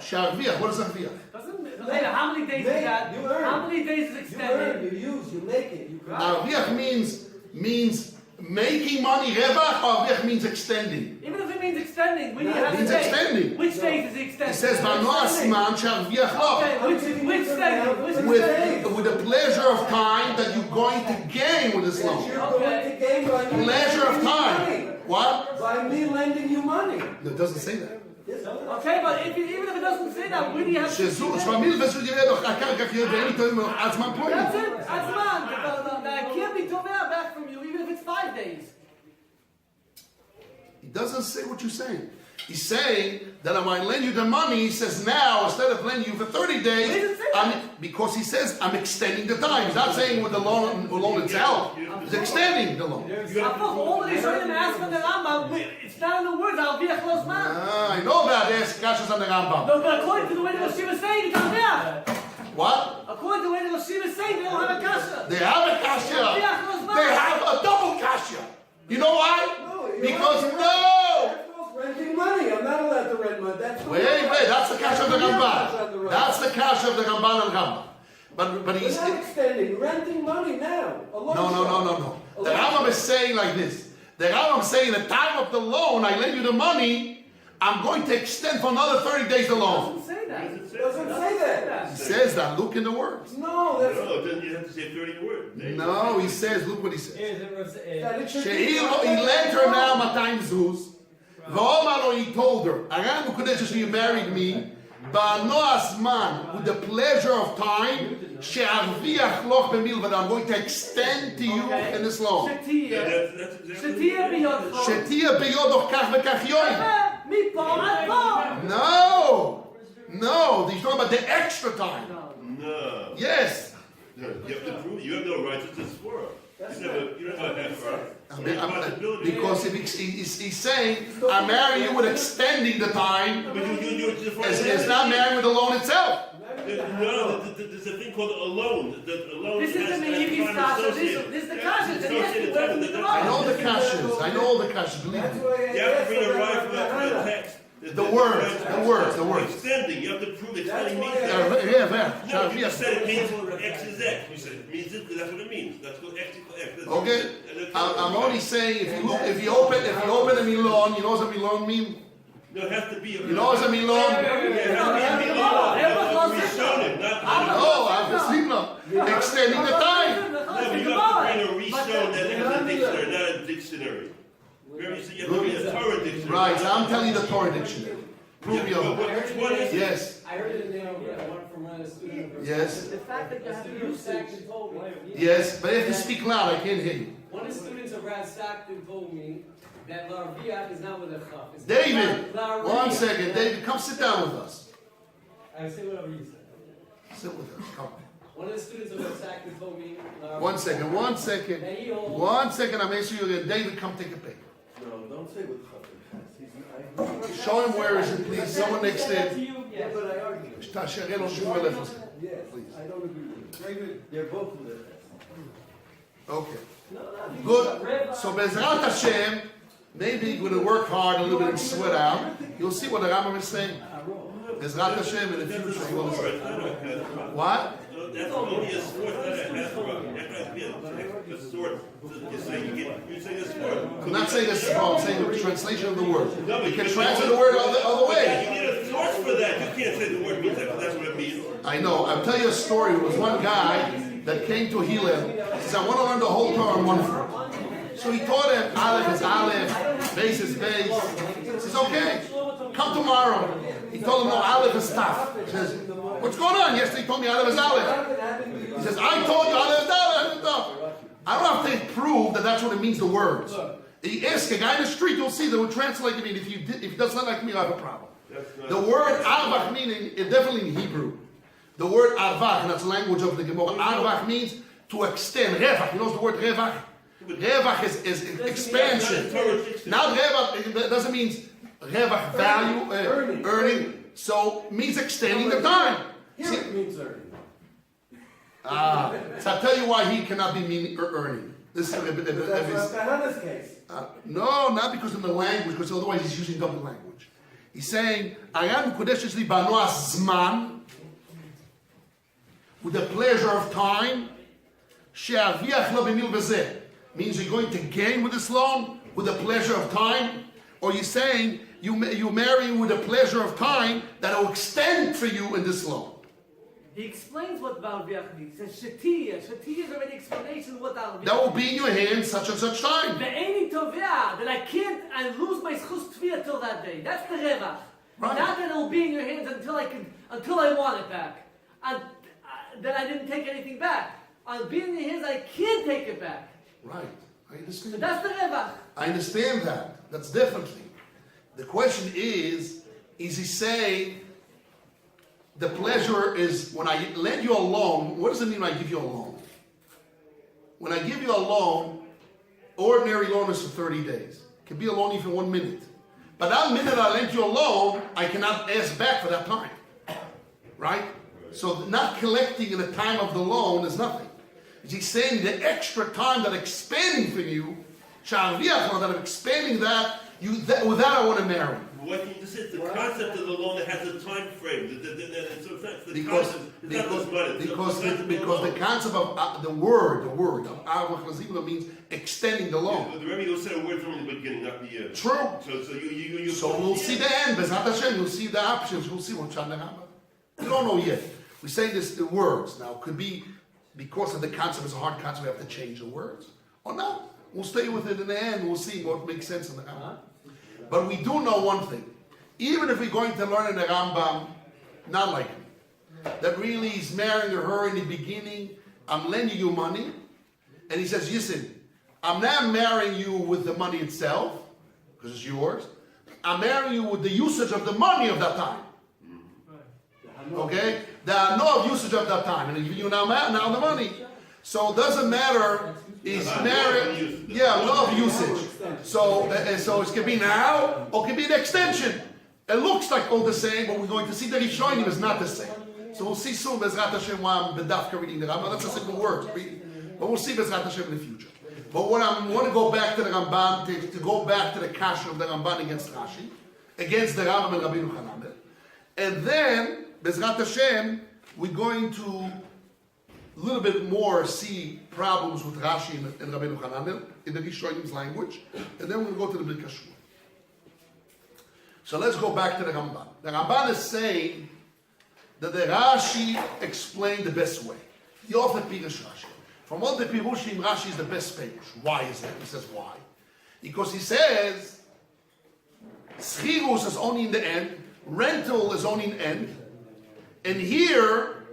She'arviach, what is arviach? How many days is that? You earn. How many days is You extended? earn, you use, you make it. You Arviach means making money, revach, or arviach means extending. Even if it means extending, when do you No, have it means the day? extending. Which days is it He extended? says, ba'anoas zman she'arviach lo. Okay, which day? With the pleasure of time that you're going to gain with this Yes, loan. you're going to gain by me Pleasure of lending you time. money. What? By me lending you money. It doesn't say that. Yes, Okay, but even if it doesn't say that, when do you have to שזו, שבמיל וזו יראה לו אחר כך ואין איתו עצמם פלואים. That's it. That's man. That can't be tovea back from you, even if it's 5 days. He doesn't say what you're saying. He's saying that when I lend you the money, he says now, instead of lending you for 30 days, He doesn't say that. because he says I'm extending the time. He's not saying with the loan itself. He's extending the loan. All of these are ask from the Rambam. It's not in the words. I'll be a close man. I know that there's kashas on the Rambam. No, but according to the way the Yeshiva is saying, it's tovea. What? According to the way the Yeshiva is saying, they don't have a kasha. They have a kasha. They have a double kasha. You know why? Because no. renting money. I'm not allowed to rent money. That's Wait, that's the kasha of the Ramban. That's the kasha of the Ramban and Rambam. But he's We're not extending, renting money now. no. The Rambam is saying like this. The Rambam is saying the time of the loan, I lend you the money, I'm going to extend for another 30 days the It loan. doesn't say that. It doesn't say that. He says that. Look in the words. No, that's No, then you have to say 30 words. No, he says, look what he says. that it should be. He lent her now 200 zuz. V'omar, he told her, Aram Kudesh, you married me, ba'anoas man, with the pleasure of time, she'arviach loch b'mil, but I'm going to extend to you in this loan. Shetia. That's exactly Shetia biyodcho. Shetia beyodoch kach v'kach yoim. Mipo ad po. No, he's talking about the extra time. No. Yes. No, you have to prove you have no righteousness for her. That's You don't have a half right. Because if he's saying, I'm marrying you with extending the time, But you it's not marrying with the loan itself. No, there's a thing called a loan. The loan This is has the time Meyivi's kasha. associated. This is the kasha. It's Associated the time with the I know the kashas. I know all the kashas. Believe That's me. why I You have to asked bring a about right from the Hannah. text. The words. Extending. You have to prove extending why means I- that. Yeah, No, you just said it means X is X. You said it means it. That's what it means. That's what X equals X. That's Okay. and I'm only saying if you open a milon, you know what a milon mean? No, it has to be a. You know what a milon? Extending the time. No, but you have to bring a restone that has a dictionary, not a dictionary. Remember, you said you have to bring a Torah dictionary. Right, so I'm telling you the Torah dictionary. Prove your Which one is it? Yes, I heard it now, one from one of the students. yes, The fact that you A have student of usage. Stockton told me. yes, but you have to speak loud, I can't hear you. One of the students of Rad Stockton told me that Larviach is not with a chaf. It's David, Lar- one Larviach. second, David, come sit down with us. I say whatever you say. Sit with us, come. One of the students of Rad Stockton told me. Larviach- One second, That he holds. one second, I'm asking you again. David, come take a pic. No, don't say what Chafin has. Show him where is it, please, someone next to him. Yeah, Yes. but I argue. תשאר לו שום אלף. Yes, I don't agree with you. They're both with it. Okay, No, no, good. So Bezrat Hashem, maybe you're going to work hard a little bit and sweat out. You'll see what the Rambam is saying. Bezrat Hashem in the That's a future. You'll sport, see. it's not a Hasbara. What? That's only a sport, not a Hasbara. That has to be a sword. You're saying a sport. I'm not saying this, I'm saying the translation of the word. You can translate the word other You way. need a source for that. You can't say the word means that, but that's what it means. I know. I'll tell you a story. There was one guy that came to Hillel. He said, I want to learn the whole Torah in one foot. So he taught him, Aleph is Aleph, Base is Base. He says, okay, come tomorrow. He told him, no, Aleph is tough. He says, what's going on? Yesterday he told me Aleph is Aleph. He says, I told you Aleph is Aleph. I don't have to prove that that's what it means, the words. You ask a guy in the street, you'll see that would translate to mean, if he does not like me, I have a problem. The word arvach meaning, it definitely in Hebrew. The word arvach, and that's the language of the Gemara. Arvach means to extend. Revach, you know the word revach? Revach is expansion. Now revach, that doesn't mean revach value, earning. So means extending the time. Here it means earning. So I'll tell you why he cannot be meaning or earning. This is That's Hannah's case. no, not because of the language, because otherwise he's using double language. He's saying, "Ayan kodesh li banoa zman," with the pleasure of time. She'aviach lo b'mil b'zeh means you're going to gain with this loan with the pleasure of time, or you're saying you marry with the pleasure of time that will extend for you in this loan. He explains what Larviach means. He says Shetiya. Shetiya is already explanation of what Larviach That will be in your hands such and such time. Ve'eni tovea, that I can't, I lose my schus tviyah till that day. That's the revach. Right. Not that it will be in your hands until I want it back. And that I didn't take anything back. I'll be in your hands, I can't take it back. Right, I So understand. that's the revach. I understand that. That's differently. The question is he saying the pleasure is when I lend you a loan, what does it mean when I give you a loan? When I give you a loan, ordinary loan is for 30 days. It can be a loan even 1 minute. But that minute I lent you a loan, I cannot ask back for that time. Right? So not collecting in the time of the loan is nothing. He's saying the extra time that I'm expanding for you, that I'm expanding that, with that I want to marry. What you just said, the concept of the loan that has a time frame. So it's not the Because concept, it's not this money. because the concept of the word of Arvach Lazima means extending the loan. The Rabbi will say a word from the beginning, not the end. True. So So we'll see the end. Bezat Hashem, you'll see the options. We'll see what Shana Rambam. We don't know yet. We're saying this the words now. Could be because of the concept is a hard concept. We have to change the words, or not. We'll stay with it in the end. We'll see what makes sense in the Rambam. But we do know one thing. Even if we're going to learn in the Rambam, not like him, that really he's marrying her in the beginning. I'm lending you money, and he says, "Listen, I'm not marrying you with the money itself because it's yours. I'm marrying you with the usage of the money of that time." Okay? There are no usage of that time. And if you now the money. So it doesn't matter He's married. Yeah, law of usage. So it can be now or it can be an extension. It looks like all the same, but we're going to see that Rishonim is not the same. So we'll see soon, Bezrat Hashem, why I'm Bedafka reading the Rambam. That's a simple word, but we'll see Bezrat Hashem in the future. But what I want to go back to the Ramban, to go back to the kasha of the Ramban against Rashi, against the Rambam and Rabbeinu Hanamel. And then, Bezrat Hashem, we're going to a little bit more see problems with Rashi and Rabbeinu Hanamel in the Rishonim's language. And then we'll go to the Birkat Shua. So let's go back to the Ramban. The Ramban is saying that the Rashi explained the best way. The author Pirush Rashi. From all the Pirushim, Rashi is the best Pirush. Why is that? He says why? Because he says Schirus is only in the end, rental is only in the end, and here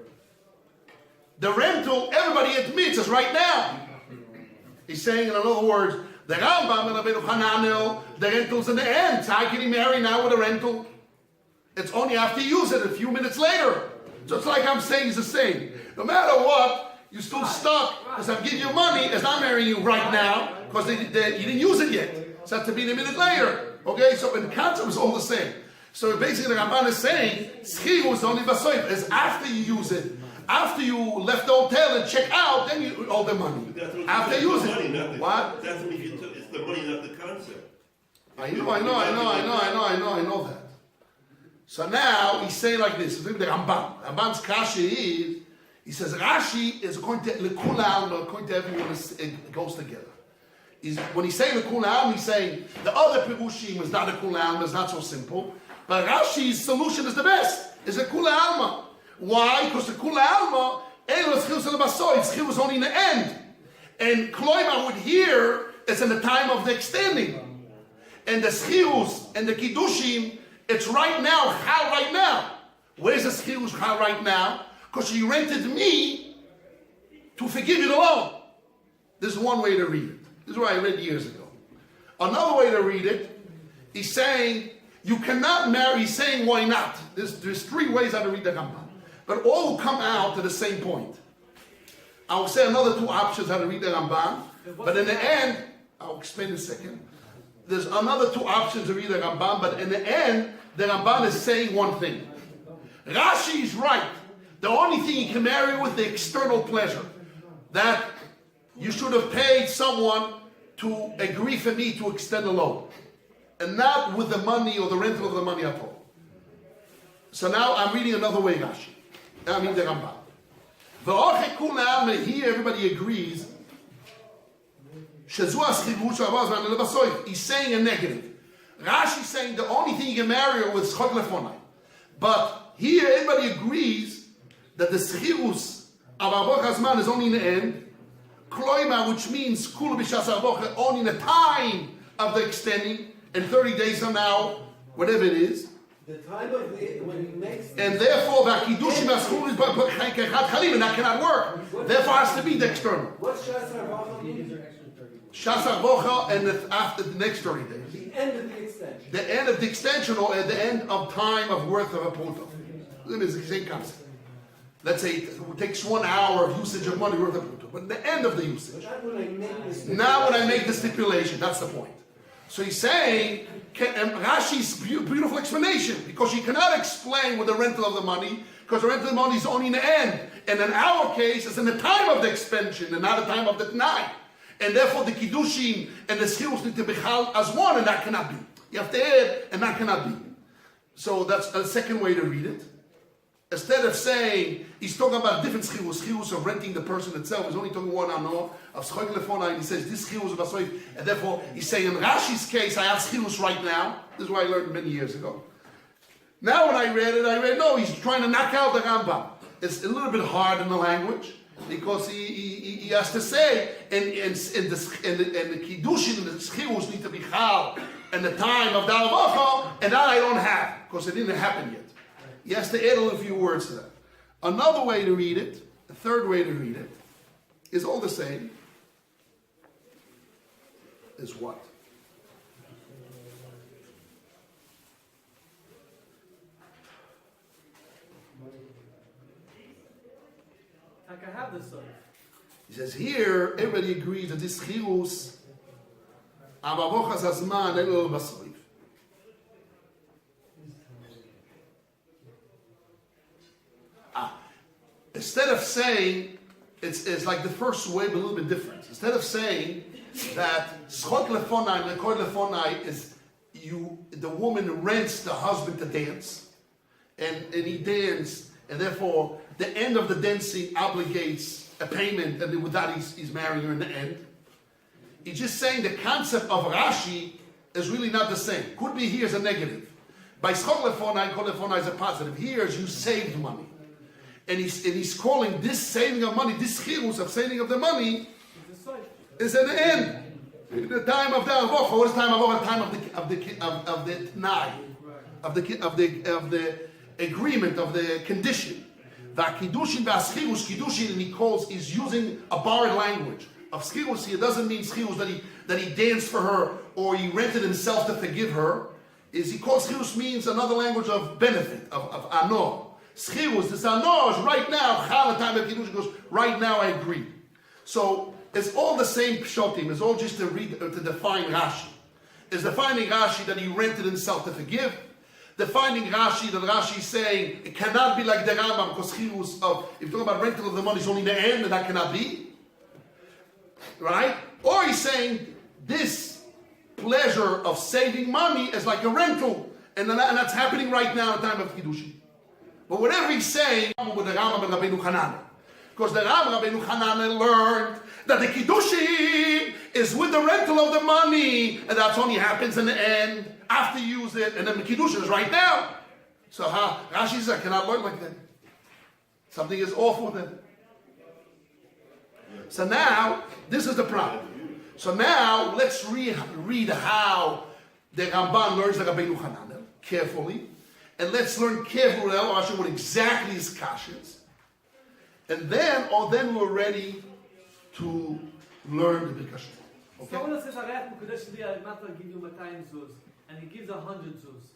the rental everybody admits is right now. He's saying in other words, the Rambam and Rabbeinu Hananel, the rental's in the end. So how can he marry now with a rental? It's only after you use it a few minutes later. Just like I'm saying is the same. No matter what, you're still stuck because I'm giving you money as I'm marrying you right now because you didn't use it yet. So it has to be a minute later. Okay, so in the concept is all the same. So basically the Ramban is saying, Schirus only basoif is after you use it. After you left the hotel and check out, then you owe the money. After you use it. What? That's what you took. It's the money, not the concept. I know that. So now he's saying like this. Look at the Ramban. Ramban's kasha is, he says Rashi is according to Lekul Alma, according to everyone, it goes together. When he's saying Lekul Alma, he's saying the other Pirushim is not Lekul Alma, it's not so simple. But Rashi's solution is the best. Is Lekul Alma. Why? Because the Kula Alma, Schirus was only in the end. And Kloima would hear it's in the time of the extending. And the Schirus and the Kiddushin, it's right now. How right now? Where's the Schirus? How right now? Because she rented me to forgive it alone. This is one way to read it. This is what I read years ago. Another way to read it, he's saying, you cannot marry. He's saying, why not? There's three ways how to read the Rambam. But all will come out to the same point. I will say another two options how to read the Ramban. But in the end, I'll explain in a second. There's another two options to read the Ramban. But in the end, the Ramban is saying one thing. Rashi is right. The only thing you can marry with the external pleasure. That you should have paid someone to agree for me to extend the loan. And not with the money or the rental of the money at all. So now I'm reading another way Rashi. I mean the Rambam. Here everybody agrees. He's saying a negative. Rashi is saying the only thing you can marry with schok lefonai. But here everybody agrees that the schirus of Arboch Hazman is only in the end. Kloima, which means kul b'shas Arboch, only in the time of the extending, and 30 days from now, whatever it is. The time of when he makes. And therefore, the Kiddushin is and that cannot work. Therefore, it has to be the external. What's Shas Arbocha mean? Shas Arbocha and after the next 30 days. The end of the extension. The end of the extension or at the end of time of worth of a pruto. It is the same concept. Let's say it takes 1 hour of usage of money worth of pruto. But the end of the usage. Not when I make this. Now when I make the stipulation, that's the point. So he's saying, Rashi's beautiful explanation, because he cannot explain with the rental of the money, because the rental of the money is only in the end. And in our case, it's in the time of the expansion and not the time of the night. And therefore the Kiddushin and the Schirus need to be held as one, and that cannot be. You have to add, and that cannot be. So that's a second way to read it. Instead of saying, he's talking about different schirus of renting the person itself. He's only talking one ano of schok lefona, and he says this schirus of asoif, and therefore he's saying in Rashi's case, I have schirus right now. This is what I learned many years ago. Now when I read no, he's trying to knock out the Rambam. It's a little bit hard in the language because he has to say, and the kiddushin and the schirus need to be chal and the time of the alvacha, and that I don't have because it didn't happen yet. He has to add a little few words to that. Another way to read it, a third way to read it, is all the same. Is what? I can have this. He says here, everybody agrees that this chirus, avavochas hazman elo basriv. Instead of saying, it's like the first way, but a little bit different. Instead of saying that schot lefonai, lekod lefonai is the woman rents the husband to dance, and he danced, and therefore the end of the dancing obligates a payment, and with that he's marrying her in the end. He's just saying the concept of Rashi is really not the same. Could be here as a negative. By schot lefonai, kod lefonai is a positive. Here is you saved money. And he's calling this saving of money, this chirus of saving of the money, is an end. The time of the avocha. What is time of avocha? Time of the t'nai, of the agreement, of the condition. The kiddushin v'aschirus, kiddushin, and he's using a borrowed language of schirus. It doesn't mean schirus that he danced for her or he rented himself to forgive her. He calls schirus means another language of benefit, of anor. Schirus, this anor is right now. Chal, the time of kiddushin goes right now. I agree. So it's all the same pshotim. It's all just to define Rashi. It's defining Rashi that he rented himself to forgive. Defining Rashi that Rashi is saying it cannot be like the Rambam because chirus of if you're talking about rental of the money is only the end and that cannot be. Right? Or he's saying this pleasure of saving money is like a rental, and that's happening right now at the time of Kiddushin. But whatever he's saying with the Rambam and Rabbeinu Hanan, because the Rambam and Rabbeinu Hanan learned that the Kiddushin is with the rental of the money, and that's only happens in the end after you use it, and then the Kiddushin is right now. So Rashi says I cannot learn like that. Something is off with it. So now this is the problem. So now let's read how the Ramban learns the Rabbeinu Hanan carefully. And let's learn carefully what exactly is kashas. And then we're ready to learn the Bikashim. Okay? Someone says, Arayat Mukudeshli Al-Matar give you 200 zuz, and he gives 100 zuz.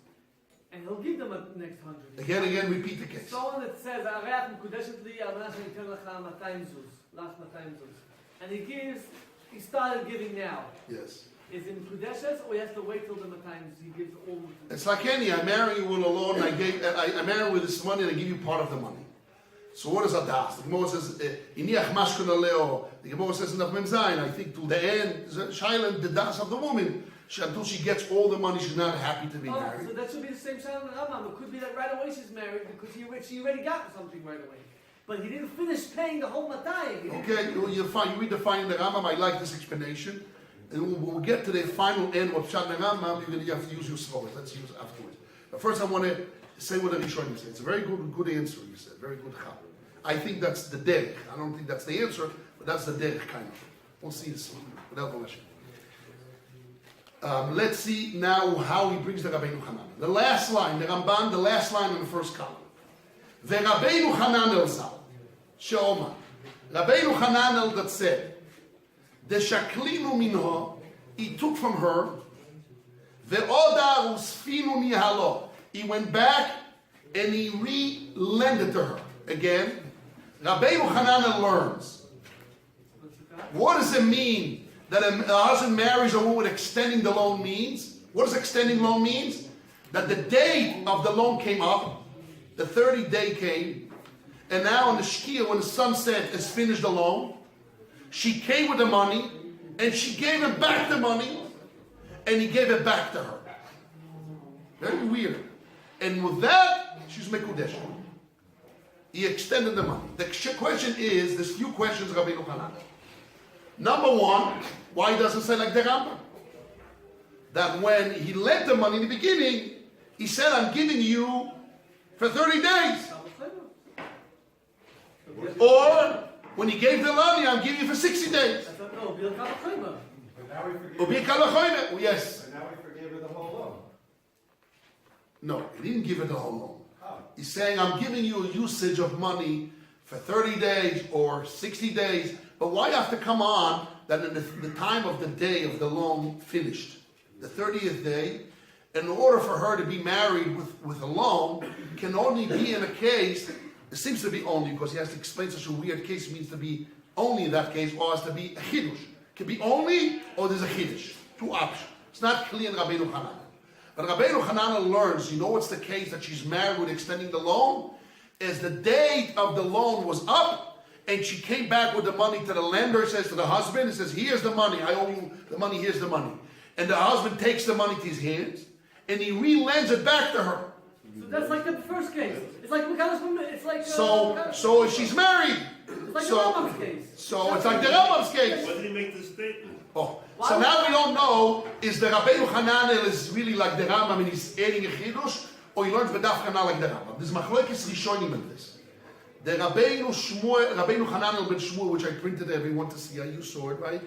And he'll give them the next 100. Again, repeat the case. Someone that says, Arayat Mukudeshli Al-Matar give you 200 zuz, last 200 zuz. And he started giving now. Yes. Is it Mukudeshes, or he has to wait till the 200 he gives all? It's like any, I marry you with a loan, I marry you with this money, and I give you part of the money. So what is a das? The Gemara says, Iniach mashkon aleo. The Gemara says in Mem Zayin, I think till the end, Shailan, the das of the woman, until she gets all the money, she's not happy to be married. So that should be the same Shailan and Rambam. It could be that right away she's married because she already got something right away. But he didn't finish paying the whole matayim. Okay, you're fine. You read the final Rambam. I like this explanation. And when we get to the final end of Pshat Rambam, you're going to have to use your scholars. Let's use it afterwards. But first I want to say what the Rishonim said. It's a very good answer, you said. Very good chap. I think that's the derech. I don't think that's the answer, but that's the derech kind of. We'll see this without Hashem. Let's see now how he brings the Rabbeinu Hanan. The last line, the Ramban, the last line in the first column. The Rabbeinu Hanan el Zal, She'oma. Rabbeinu Hanan el that said, the shaklinu minho, he took from her, the oda usfinu mihalo. He went back and he re-lended to her. Again, Rabbeinu Hanan learns. What does it mean that a husband marries a woman extending the loan means? What does extending loan means? That the date of the loan came up, the 30th day came, and now in the shkia, when the sunset is finished the loan, she came with the money, and she gave him back the money, and he gave it back to her. Very weird. And with that, she's mekudesh. He extended the money. The question is, there's few questions, Rabbeinu Hanan. Number one, why he doesn't say like the Rambam? That when he lent the money in the beginning, he said, I'm giving you for 30 days. Or, when he gave the money, I'm giving you for 60 days. Yes. And now we forgive her the whole loan. No, he didn't give her the whole loan. He's saying, I'm giving you a usage of money for 30 days or 60 days, but why have to come on that in the time of the day of the loan finished, the 30th day, in order for her to be married with a loan, can only be in a case, it seems to be only, because he has to explain such a weird case, it means to be only in that case, or has to be a Kiddush. It can be only, or there's a Kiddush. Two options. It's not clear in Rabbeinu Hanan. But Rabbeinu Hanan learns, you know what's the case that she's married with extending the loan? Is the date of the loan was up, and she came back with the money to the lender, says to the husband, says, here's the money, I owe you the money, here's the money. And the husband takes the money to his hands, and he re-lends it back to her. So that's like the first case. It's like it's like So if she's married, it's like so, the Rambam's case. So it's like the Rambam's case. Why did he make this statement? Oh, so now we don't know, is the Rabbeinu Hananel is really like the Rambam and he's adding a Chidush, or he learns B'daf Kana like the Rambam. There's Machlokes Rishonim in this. The Rabbeinu Hananel ben Shmuel, which I printed everyone to see, you saw it, right?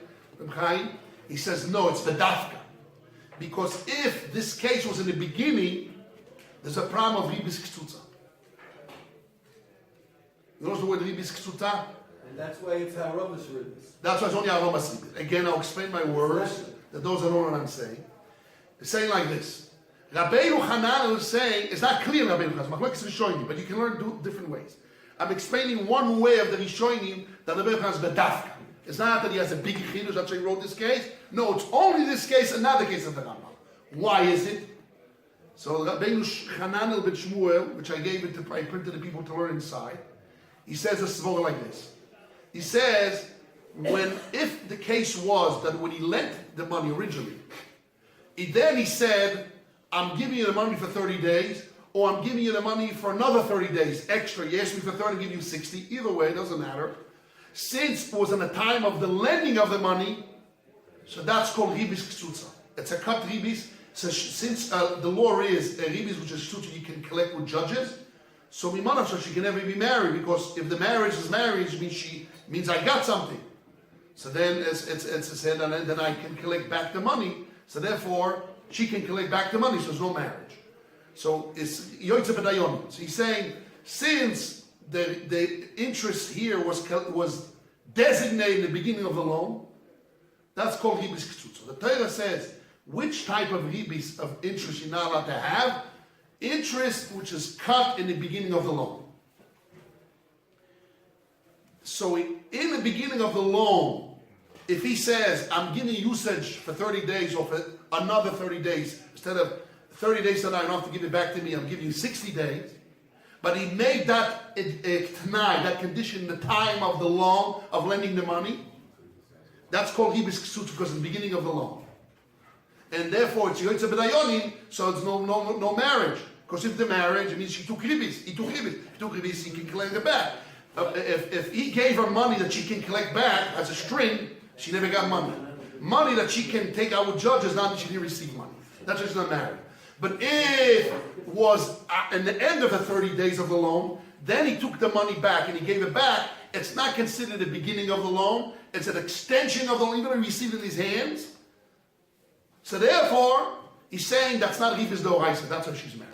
He says, no, it's B'dafka. Because if this case was in the beginning, there's a problem of Ribis Ktsutza. You know the word Ribis Ktsutza? And that's why it's Haromas Ribis. That's why it's only Aromas Ribis. Again, I'll explain my words, that those that know what I'm saying. It's saying like this. Rabbeinu Hanan is saying, it's not clear in Rabbeinu Hanan, Machlokes Rishonim, but you can learn different ways. I'm explaining one way of the Rishonim that Rabbeinu Hanan is B'dafka. It's not that he has a big Chidush, that's why he wrote this case. No, it's only this case and not the case of the Rambam. Why is it? So Rabbeinu Hananel ben Shmuel, which I printed the people to learn inside, he says a svara like this. He says, if the case was that when he lent the money originally, then he said, I'm giving you the money for 30 days, or I'm giving you the money for another 30 days extra. You asked me for 30, I give you 60. Either way, it doesn't matter. Since it was in the time of the lending of the money, so that's called ribis ktsutza. It's a cut ribis. So since the law is a ribis, which is ktsutza, you can collect with judges. So mimanav, so she can never be married, because if the marriage is marriage, means I got something. So then it's said, and then I can collect back the money. So therefore, she can collect back the money. So there's no marriage. So it's yoytze b'dayon. So he's saying, since the interest here was designated in the beginning of the loan, that's called ribis ktsutza. The Torah says which type of ribis of interest you're not allowed to have. Interest which is cut in the beginning of the loan. So in the beginning of the loan, if he says, I'm giving usage for 30 days or for another 30 days, instead of 30 days that I don't have to give it back to me, I'm giving you 60 days. But he made that that condition in the time of the loan, of lending the money. That's called hibis ksutz, because in the beginning of the loan. And therefore it's yoytze b'dayonim, so it's no marriage. Because if the marriage, it means she took ribis. He took ribis, he can collect it back. If he gave her money that she can collect back as a string, she never got money. Money that she can take out with judges, not that she didn't receive money. That's why she's not married. But if it was in the end of the 30 days of the loan, then he took the money back and he gave it back, it's not considered the beginning of the loan, it's an extension of the loan, even though he received it in his hands. So therefore, he's saying that's not ribis d'oraisa, that's why she's married.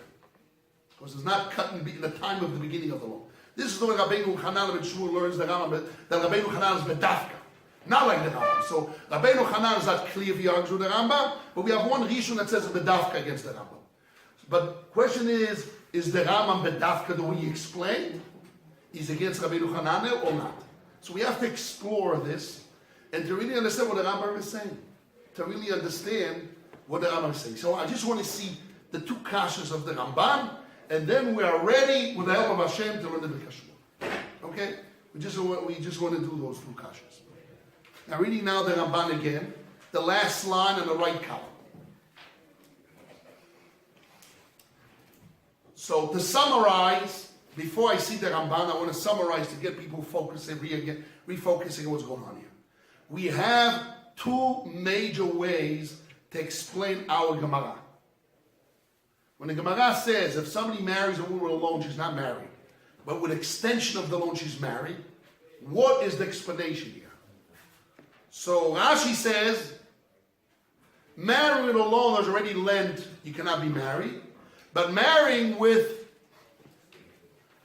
Because it's not cut in the time of the beginning of the loan. This is the way Rabbeinu Hanan ben Shmuel learns the Rambam, that Rabbeinu Hanan is B'dafka. Not like the Rambam. So Rabbeinu Hanan is not clear if he argues with the Rambam, but we have one Rishon that says B'dafka against the Rambam. But question is the Rambam B'dafka the way he explained? Is against Rabbeinu Hanan or not? So we have to explore this and to really understand what the Rambam is saying. To really understand what the Rambam is saying. So I just want to see the two kashas of the Ramban, and then we are ready with the help of Hashem to learn the B'kashmur. Okay? We just want to do those two kashas. Now reading now the Ramban again, the last line in the right column. So to summarize, before I see the Ramban, I want to summarize to get people focusing, refocusing on what's going on here. We have two major ways to explain our Gemara. When the Gemara says if somebody marries a woman with a loan, she's not married, but with extension of the loan, she's married, what is the explanation here? So Rashi says, marrying with a loan that's already lent, you cannot be married. But marrying with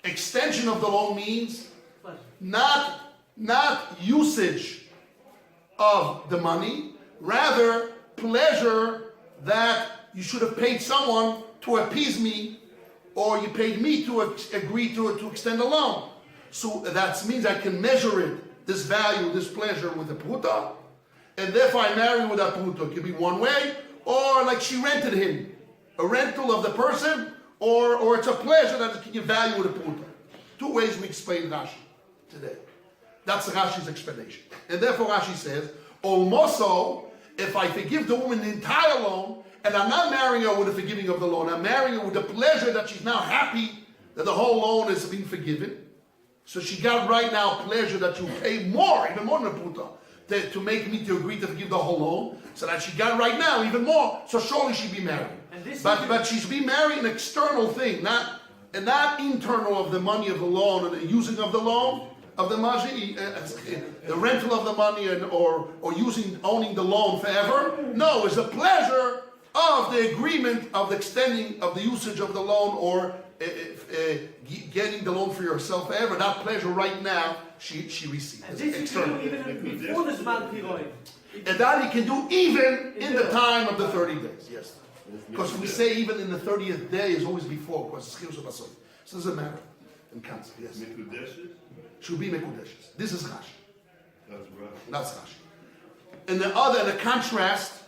extension of the loan means not usage of the money, rather pleasure that you should have paid someone to appease me, or you paid me to agree to extend a loan. So that means I can measure it this value, this pleasure with the pruta, and therefore I marry with that pruta. It could be one way, or like she rented him, a rental of the person, or it's a pleasure that it can give value with the pruta. Two ways we explain Rashi today. That's Rashi's explanation. And therefore Rashi says, almoso, if I forgive the woman the entire loan, and I'm not marrying her with the forgiving of the loan, I'm marrying her with the pleasure that she's now happy that the whole loan is being forgiven. So she got right now pleasure that you pay more, even more than the pruta, to make me to agree to forgive the whole loan, so that she got right now even more. So surely she'd be married. But she's being married an external thing, not internal of the money of the loan and the using of the loan of the money, the rental of the money, or owning the loan forever. No, it's the pleasure of the agreement of the extending of the usage of the loan, or getting the loan for yourself forever. That pleasure right now she receives. And this you can do even before the Zman Piroi. And that he can do even in the time of the 30 days. Yes. Because we say even in the 30th day is always before, because it's Chius Basoi. So it doesn't matter in concept. Yes. Mekudeshes? Should be Mekudeshes. This is Rashi. That's right. That's Rashi. In the contrast,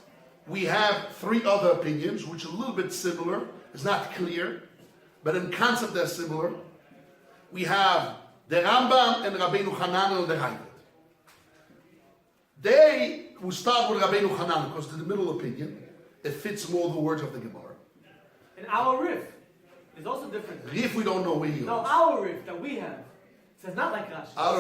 we have three other opinions, which are a little bit similar. It's not clear, but in concept they're similar. We have the Rambam and Rabbeinu Hanan and the Ravid. They will start with Rabbeinu Hanan because in the middle opinion, it fits more the words of the Gemara. And our Rif is also different. Rif we don't know where he is. No, our Rif that we have. So it's not like Rashi. I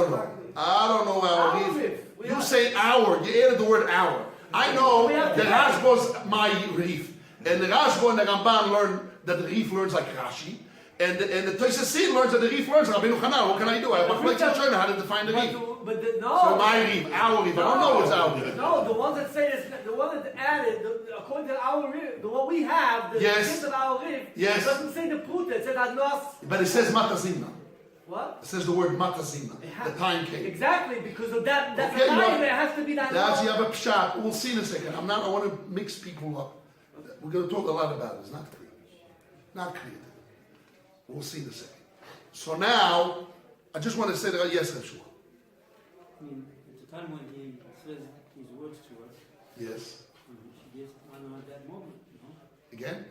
don't know our Our Rif. Rif. You say our. You added the word our. I know that Rashba's my Rif. And the Rashba and the Ramban learn that the Rif learns like Rashi. And the Tosafot learns that the Rif learns Rabbeinu Hanan. What can I do? I have to show you how to define the Rif. No. So my Rif, our Rif. I don't know what's our Rif. No, the ones that say this, the one that's added, according to our Rif, the one we have, the gift of our Rif, Yes. it doesn't say the Pruta, it says Adnos. But it says Matazimna. What? It says the word Matazimna. The time came. Exactly, because of that's Okay, the time, it has to be that. That's you have a pshat. We'll see in a second. I want to mix people up. We're going to talk a lot about it. It's not clear. Not clear. We'll see in a second. So now, I just want to say that yes, Yeshua. I mean, at the time when he says his words to us, Yes. she gets honor at that moment, you know. Again?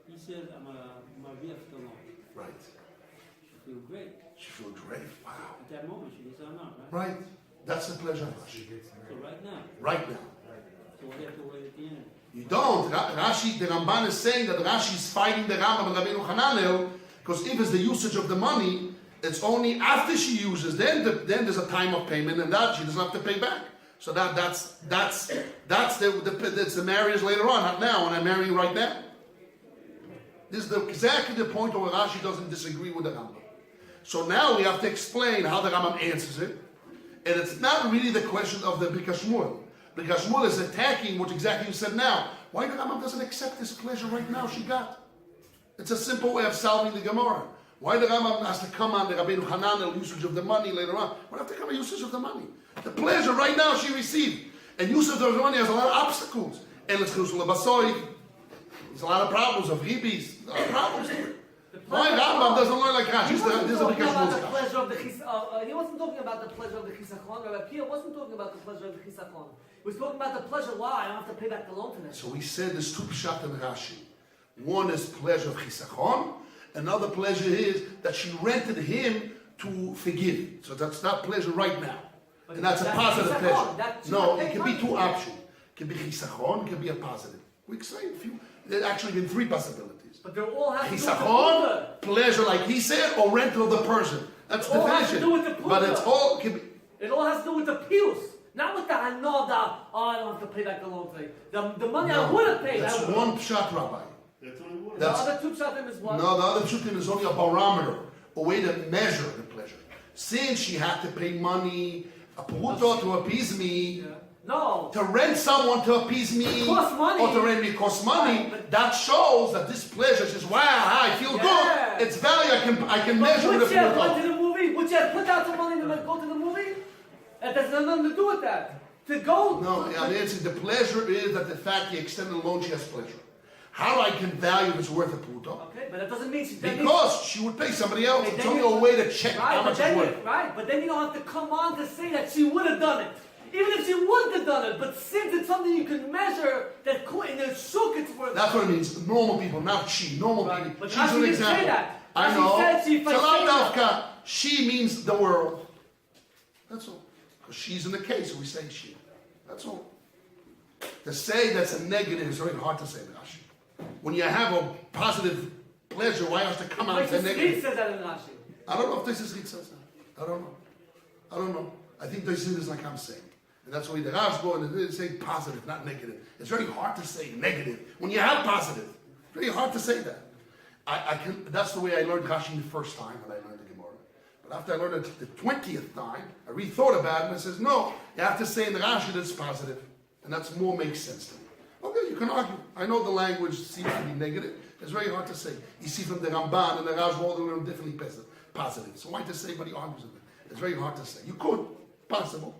He says, I'm a Maria Ftalon. Right. She feels great. She feels great. Wow. At that moment, she gets honor, right? Right. That's the pleasure of Rashi. So right now. Right now. So what do you have to wait at the end? You don't. Rashi, the Ramban is saying that Rashi is fighting the Rambam and Rabbeinu Hananel, because if it's the usage of the money, it's only after she uses, then there's a time of payment, and that she doesn't have to pay back. So that's the marriage later on, not now, when I'm marrying right now. This is exactly the point where Rashi doesn't disagree with the Rambam. So now we have to explain how the Rambam answers it, and it's not really the question of the Birkas Shmuel. Birkas Shmuel is attacking what exactly you said now. Why the Rambam doesn't accept this pleasure right now she got? It's a simple way of solving the Gemara. Why the Rambam has to come on the Rabbeinu Hanan usage of the money later on? Why have to come on usage of the money? The pleasure right now she received. And usage of the money has a lot of obstacles. And it's there's a lot of problems of ribis, a lot of problems here. Why Rambam doesn't learn like Rashi? He wasn't talking about the He pleasure of the he wasn't talking about the pleasure of the chisachon. Rabbi Pia wasn't talking about the pleasure of the chisachon. He was talking about the pleasure. Wow, I don't have to pay back the loan to them. So we said there's two pshat in Rashi. One is pleasure of chisachon. Another pleasure is that she rented him to forgive. So that's not pleasure right now. But And that's a positive chisachon. pleasure. No, it can be two options. It can be chisachon, it can be a positive. We explained a few. There's actually been three possibilities. But they all have to do with the Chisachon, Pruta. pleasure like he said, or rental of the person. That's It all has to definition. do with the Pruta. But it's all can be, It all has to do with the pius, not with the hano that I don't have to pay back the loan thing. The money I would have paid. That's one pshat, Rabbi. That's only one. The That's- other two pshatim is what? No, the other pshutim is only a barometer, a way to measure the pleasure. Since she had to pay money, a puto to appease me, No. to rent someone to appease me, It costs money. or to rent me costs money, Right, but- that shows that this pleasure says, wow, I feel Yeah. good. It's value I can measure But with would a you have went puto. to the movie? Would you have put out some money to go to the movie? That has nothing to do with that. To go. No, I'm answering. The pleasure is that the fact he extended the loan, she has pleasure. How I can value if it's worth a puto? Okay, but that doesn't mean Because she would pay somebody else. Okay, It's then only a you- way to check right, how but much then it's you, worth. right, but then you don't have to come on to say that she would have done it. Even if she wouldn't have done it, but since it's something you can measure, that in the shuk it's worth. That's what it means. Normal people, not she. Normal Right, people. but She's Rashi an didn't say example. that. I Rashi know. said she- if I Salam say that- Dafka. She means the world. That's all. Because she's in the case, we say she. That's all. To say that's a negative is very hard to say, Rashi. When you have a positive pleasure, why has to come out Like to the negative? Sri said that in Rashi. I don't know if this is Rit says that. I don't know. I think this is like I'm saying. And that's why the Rav go and they say positive, not negative. It's very hard to say negative when you have positive. Very hard to say that. I can. That's the way I learned Rashi the first time when I learned the Gemara. But after I learned it the 20th time, I rethought about it and I says, no, you have to say in the Rashi that it's positive. And that's more makes sense to me. Okay, you can argue. I know the language seems to be negative. It's very hard to say. You see from the Ramban and the Rav all of them differently positive. So why to say, but he argues with it? It's very hard to say. You could, possible.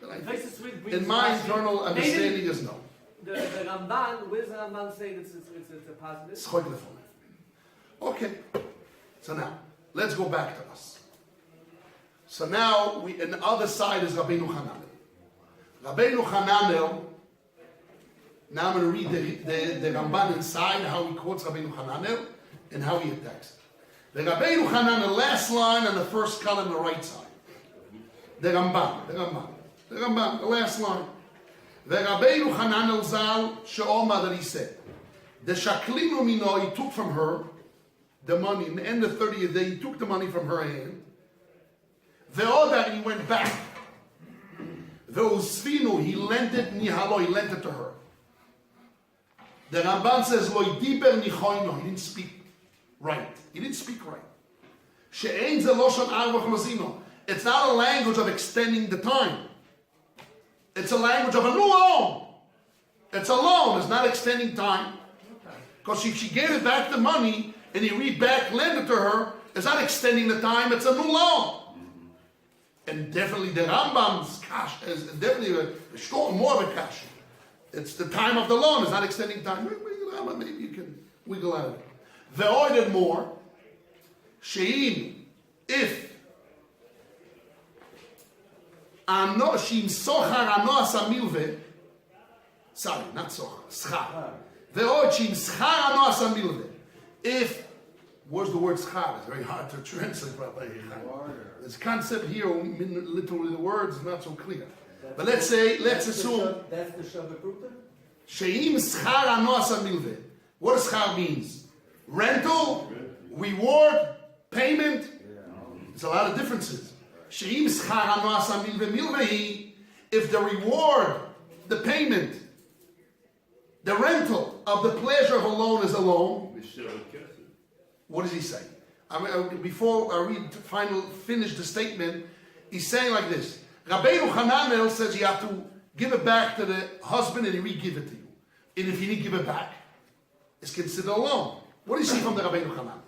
But I think, in my internal understanding is no. The Ramban, where does the Ramban say it's a positive? It's quite different. Okay. So now, let's go back to us. So now, and the other side is Rabbeinu Hananel. Rabbeinu Hananel, now I'm going to read the Ramban inside, how he quotes Rabbeinu Hananel, and how he attacks it. The Rabbeinu Hananel, last line on the first column on the right side. The Ramban, the last line. The Rabbeinu Hananel Zal, She'oma, that he said, the Shaklinu Mino, he took from her the money, in the end of the 30th day, he took the money from her hand. The other, he went back. The Usfinu, he lent it, Nihalo, he lent it to her. The Ramban says, Lo Diber Nichoino, he didn't speak right. He didn't speak right. She'ein ze Loshon Arvach Mazino. It's not a language of extending the time. It's a language of a new loan. It's a loan, it's not extending time. Because if she gave it back the money, and he read back, lend it to her, it's not extending the time, it's a new loan. And definitely the Rambam's cash is definitely more of a cash. It's the time of the loan, it's not extending time. Maybe you can wiggle out of it. The ordered more, Sheim, if Sheim Sochar Anoas Amilve, sorry, not Sochar, Schar. The order Sheim Schar Anoas Amilve. If, where's the word schar? It's very hard to translate, Rabbi. This concept here, literally the words, is not so clear. But let's assume. That's the Shabbat. Sheim schar anoas milve. What does schar means? Rental, reward, payment. There's a lot of differences. Sheim schar anoas milve. If the reward, the payment, the rental of the pleasure of a loan is a loan. What does he say? Before I finish the statement, he's saying like this. Rabbeinu Hananel says you have to give it back to the husband and he re-give it to you. And if you didn't give it back, it's considered a loan. What do you see from the Rabbeinu Hananel?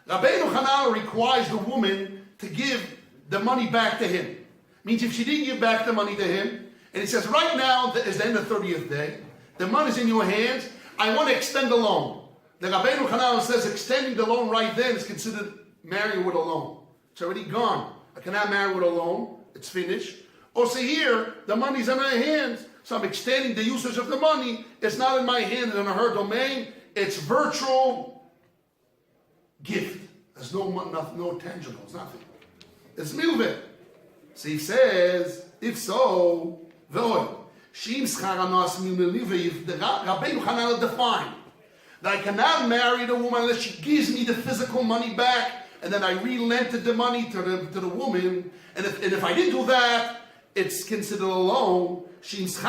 Rabbeinu Hananel requires the woman to give the money back to him. Means if she didn't give back the money to him, and he says, right now is the end of the 30th day, the money's in your hands, I want to extend the loan. The Rabbeinu Hananel says extending the loan right then is considered marrying with a loan. It's already gone. I cannot marry with a loan. It's finished. Or say here, the money's in my hands, so I'm extending the usage of the money. It's not in my hand, it's in her domain. It's virtual gift. There's no tangible. It's nothing. It's milveh. So he says, if so, the Rabbeinu Hananel defined that I cannot marry the woman unless she gives me the physical money back, and then I relented the money to the woman. And if I didn't do that, it's considered a loan. If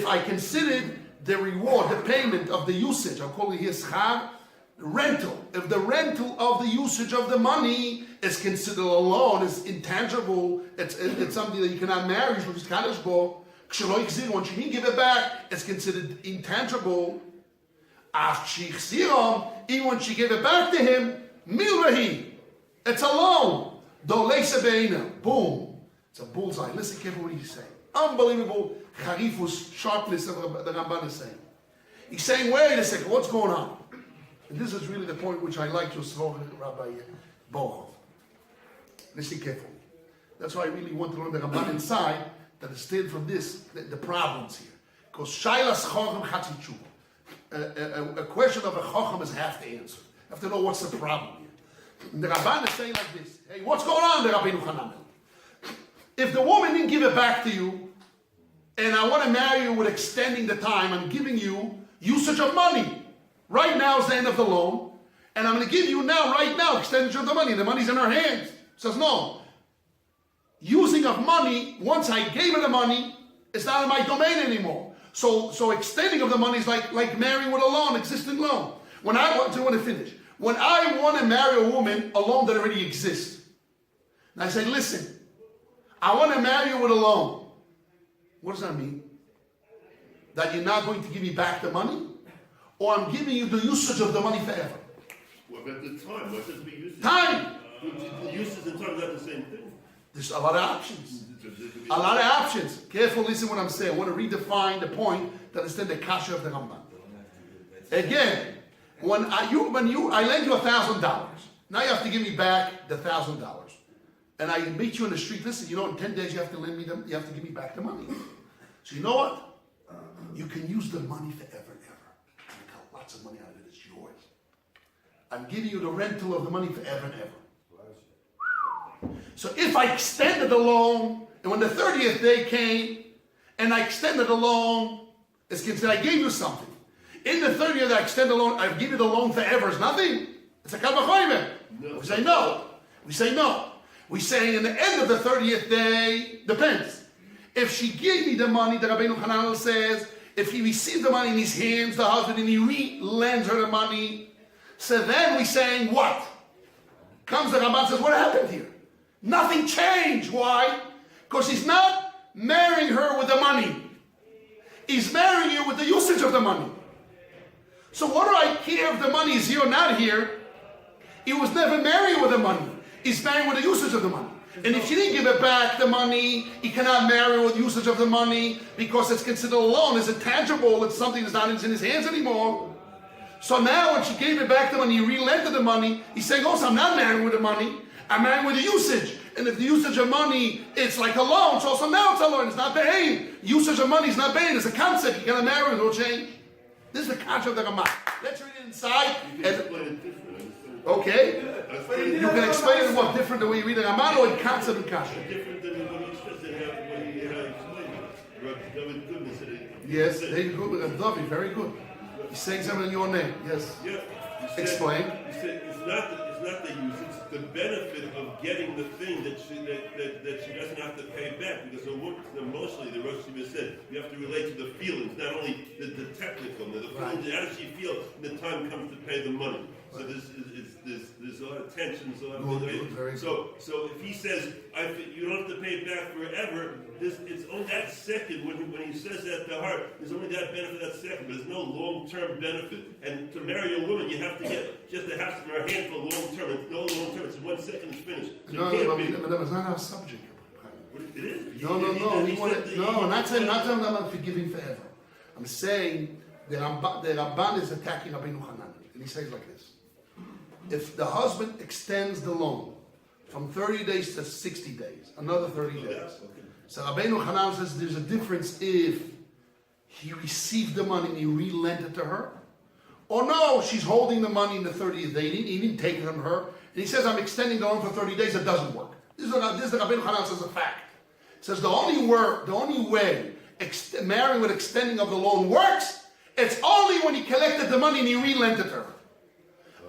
I considered the reward, the payment of the usage, I'll call it here schar, rental. If the rental of the usage of the money is considered a loan, it's intangible, it's something that you cannot marry, when she didn't give it back, it's considered intangible. Even when she gave it back to him, milvahi, it's a loan. Boom. It's a bullseye. Listen carefully what he's saying. Unbelievable charifus, sharpness of the Ramban is saying. He's saying, wait a second, what's going on? And this is really the point which I like to spoke Rabbi Bohov. Listen carefully. That's why I really want to learn the Ramban inside, that instead from this, the problems here. Because Shailas Chochem Chatzi Tshuva. A question of a Chochem is half the answer. You have to know what's the problem here. And the Ramban is saying like this, hey, what's going on there, Rabbeinu Hananel? If the woman didn't give it back to you, and I want to marry you with extending the time, I'm giving you usage of money. Right now is the end of the loan, and I'm going to give you now, right now, extension of the money. The money's in her hands. Says no. Using of money, once I gave her the money, it's not in my domain anymore. So extending of the money is like marrying with a loan, existing loan. When I want to finish. When I want to marry a woman, a loan that already exists. And I say, listen, I want to marry you with a loan. What does that mean? That you're not going to give me back the money? Or I'm giving you the usage of the money forever? What about the time? What does it be usage? Time! The usage and time is not the same thing. There's a lot of options. A lot of options. Careful, listen what I'm saying. I want to redefine the point to understand the kasha of the Ramban. Again, when I lend you $1,000, now you have to give me back the $1,000. And I meet you in the street. Listen, you know, in 10 days you have to lend me them. You have to give me back the money. So you know what? You can use the money forever and ever. You got lots of money out of it. It's yours. I'm giving you the rental of the money forever and ever. So if I extended the loan, and when the 30th day came, and I extended the loan, it's considered I gave you something. In the 30th, I extend the loan, I give you the loan forever. It's nothing. It's a kavachoyme. We say no. We say no. We say in the end of the 30th day, depends. If she gave me the money, the Rabbeinu Hananel says, if he received the money in his hands, the husband, and he re-lends her the money, so then we saying what? Comes the Ramban says, what happened here? Nothing changed. Why? Because he's not marrying her with the money. He's marrying you with the usage of the money. So what do I care if the money is here or not here? He was never married with the money. He's married with the usage of the money. And if she didn't give it back, the money, he cannot marry with usage of the money because it's considered a loan. It's intangible. It's something that's not in his hands anymore. So now when she gave it back the money, he relented the money. He's saying, also, I'm not married with the money. I'm married with the usage. And if the usage of money, it's like a loan. So also now it's a loan. It's not paying. Usage of money is not paying. It's a concept. You cannot marry with no change. This is the concept of the Ramah. Let's read it inside. You can explain it differently. Okay. You can explain it what different the way you read the Ramah or in concept and kasha. Different than what you said, when you explained it. Goodness, yes, David Goodman, David, very good. He's saying something in your name. Yes. Yeah. Explain. You said it's not the use, it's the benefit of getting the thing that she doesn't have to pay back. Because emotionally, the Rosh said, you have to relate to the feelings, not only the technical, the feelings. How does she feel when the time comes to pay the money? So there's a lot of tension. So if he says you don't have to pay it back forever, it's only that second when he says that to her. There's only that benefit that second, but there's no long-term benefit. And to marry a woman, you have to get just to have in her hand for long-term. It's no long-term. It's 1 second it's finished. So No, but that was not our subject. it is. No. Not saying I'm forgiving forever. I'm saying the Ramban is attacking Rabbeinu Hanan, and he says like this. If the husband extends the loan from 30 days to 60 days, another 30 days. So Rabbeinu Hanan says there's a difference if he received the money and he relent it to her, or no, she's holding the money in the 30th day, he didn't take it from her, and he says I'm extending the loan for 30 days, it doesn't work. This is the Rabbeinu Hanan says a fact. It says the only way marrying with extending of the loan works, it's only when he collected the money and he relent it to her.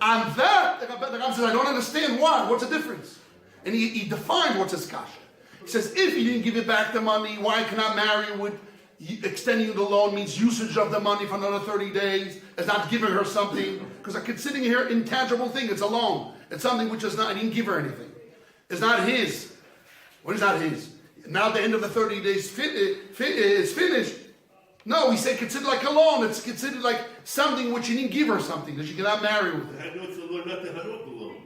And that, the Rabbi says, I don't understand why. What's the difference? And he defined what's his kasha. He says, if he didn't give it back the money, why cannot marry with extending the loan means usage of the money for another 30 days. It's not giving her something. Because I'm considering here intangible thing. It's a loan. It's something which is not, I didn't give her anything. It's not his. What is not his? Now the end of the 30 days is finished. No, we say consider like a loan. It's considered like something which you didn't give her something that you cannot marry with it. How do you know it's a loan, not the loan?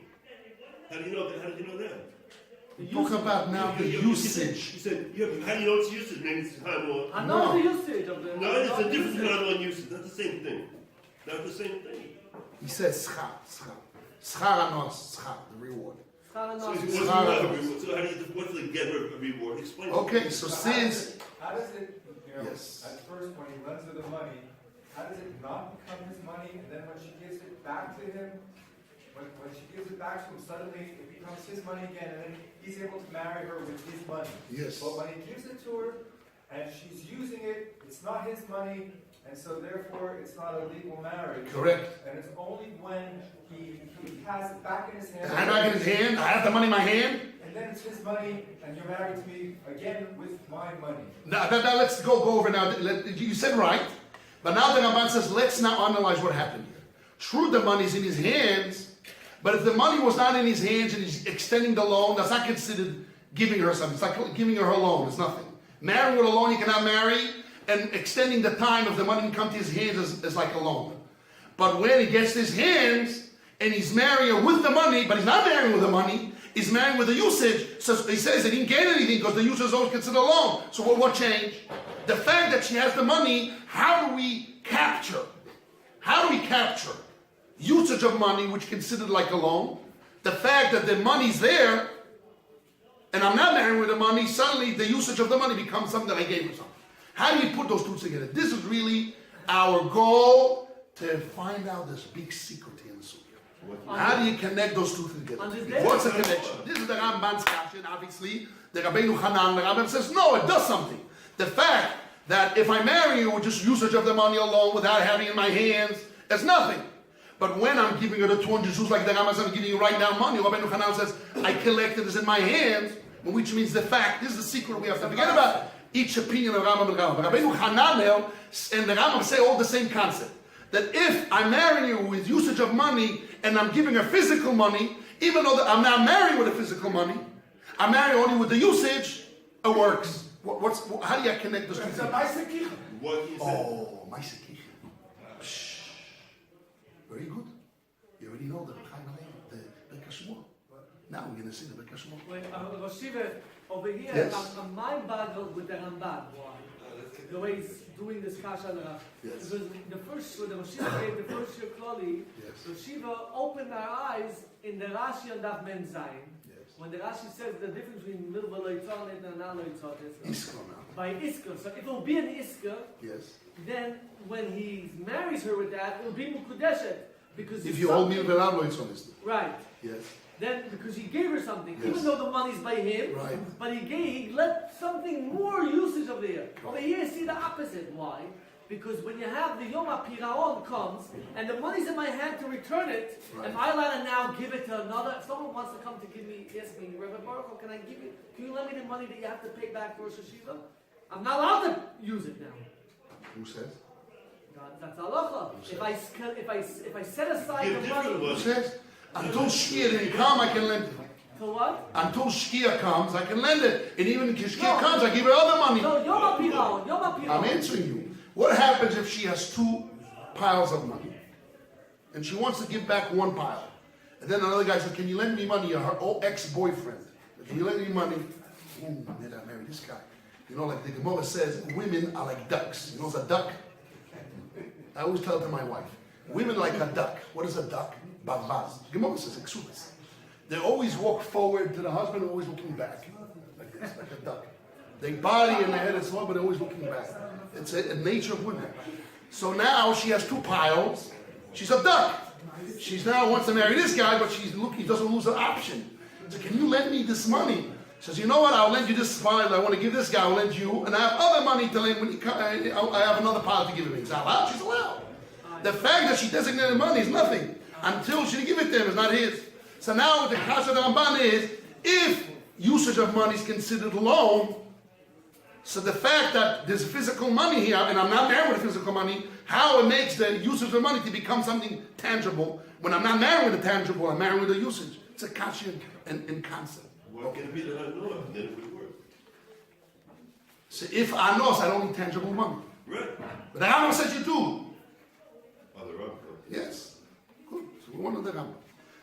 How do you know that? Talk about now the usage. You said, yeah, but how do you know it's usage? Maybe it's hanor. I know the usage of the. No, it's a difference between hanor and usage. Not the same thing. Not the same thing. He says schar, schar. Schar anos, schar, the reward. So what's the get a reward? Explain. Okay, so since How does it, yes. at first when he lends her the money, how does it not become his money, and then when she gives it back to him, when she gives it back to him, suddenly it becomes his money again, and then he's able to marry her with his money. Yes. But when he gives it to her, and she's using it, it's not his money, and so therefore it's not a legal marriage. Correct. And it's only when he has it back in his hand. I back in his hand, I have the money in my hand. And then it's his money, and you're married to me again with my money. Now let's go over now. You said right, but now the Ramban says let's now analyze what happened here. True, the money's in his hands, but if the money was not in his hands and he's extending the loan, that's not considered giving her something. It's like giving her loan. It's nothing. Marrying with a loan, you cannot marry, and extending the time of the money to come to his hands is like a loan. But when he gets his hands and he's marrying her with the money, but he's not marrying with the money, he's marrying with the usage. So he says he didn't get anything because the usage is always considered a loan. So what changed? The fact that she has the money, how do we capture? How do we capture usage of money, which is considered like a loan? The fact that the money's there, and I'm not marrying with the money, suddenly the usage of the money becomes something that I gave her something. How do you put those two together? This is really our goal, to find out this big secret here in Sukkah. How do you connect those two together? What's the connection? This is the Ramban's question, obviously. The Rabbeinu Hanan, the Rambam says, no, it does something. The fact that if I marry you with just usage of the money alone, without having it in my hands, it's nothing. But when I'm giving her the 200 Jews, like the Rambam says, I'm giving you right now money, Rabbeinu Hanan says, I collected this in my hands, which means the fact. This is the secret we have to forget about each opinion of Rambam and Rambam. Rabbeinu Hananel and the Rambam say all the same concept. That if I'm marrying you with usage of money and I'm giving her physical money, even though I'm not married with the physical money, I'm married only with the usage, it works. How do you connect those two things? What he said. Oh, my sekich. Very good. You already know the Bekashmor. Now we're going to see the Bekashmor. Wait, Yeshiva, over here, Yes. I'm mind boggled with the Ramban. The way he's doing this kasha on Yes. Because the first, when the Yeshiva gave the first year Kloli, Yeshiva opened our eyes in the Rashi on Daf Men Zayin. Yes. When the Rashi says the difference between milva loitzonet and non-loitzonet. Iskor now. By isker. So if it will be an isker, Yes. then when he marries her with that, it will be mukudeshet. Because If you hold me with the it's honest. right. Yes. Then, because he gave her something, Yes. even though the money's by him, Right. but he let something more usage over here. Over here, see the opposite. Why? Because when you have the Yom HaPiraon comes, and the money's in my hand to return it, Right. am I allowed to now give it to another? If someone wants to come to give me, ask me, Rabbi Baruch, can I give you, can you lend me the money that you have to pay back for Rosh Yeshiva? I'm not allowed to use it now. Who says? That's halacha. If I set aside Give the different money, Who money. says? Until Shkia didn't come, I can lend it. to what? Until Shkia comes, I can lend it. And even if Shkia No. comes, I give her other money. No, Yom HaPiraon, Yom I'm HaPiraon. answering you. What happens if she has two piles of money? And she wants to give back one pile. And then another guy says, can you lend me money? Her old ex-boyfriend. Can you lend me money? Ooh, man, I married this guy. You know, like the Gemara says, women are like ducks. You know what's a duck? I always tell it to my wife. Women are like a duck. What is a duck? Bavaz. Gemara says, exudas. They always walk forward to the husband, always looking back. Like this, like a duck. They body and their head is low, but they're always looking back. It's a nature of women. So now she has two piles. She's a duck. She's now wants to marry this guy, but she's looking, doesn't lose an option. So can you lend me this money? She says, you know what, I'll lend you this pile. I want to give this guy, I'll lend you. And I have other money to lend when you come. I have another pile to give him. Is that allowed? She's allowed. The fact that she designated money is nothing. Until she didn't give it to him, it's not his. So now the Kasha Ramban is, if usage of money is considered loan, so the fact that there's physical money here, and I'm not married with physical money, how it makes the usage of money to become something tangible. When I'm not married with the tangible, I'm married with the usage. It's a kasha in concept. What can it be that I know of? Then it would work. So if I know, I don't need tangible money. Right. But the Rambam says you do. Other Rabbi. Yes. Good. So we want to the Rambam.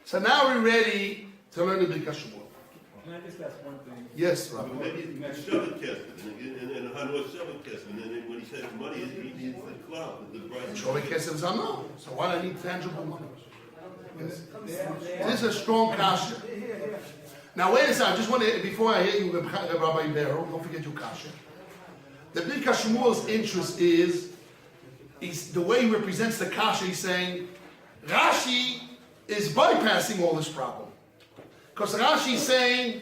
So now we're ready to learn the Birkat Shmuel. Can I just ask one thing? Yes, But Rabbi. maybe it's Shabbat Kesef, and Hanor Shabbat Kesef, and then when he says money, he needs the clout, the bride. Showy kesef zano. So why do I need tangible money? Yes. This is a strong kasha. Now wait a second. I just want to, before I hear you, Rabbi Barrow, don't forget your kasha. The big Shmuel's interest is the way he represents the kasha. He's saying Rashi is bypassing all this problem. Because Rashi is saying,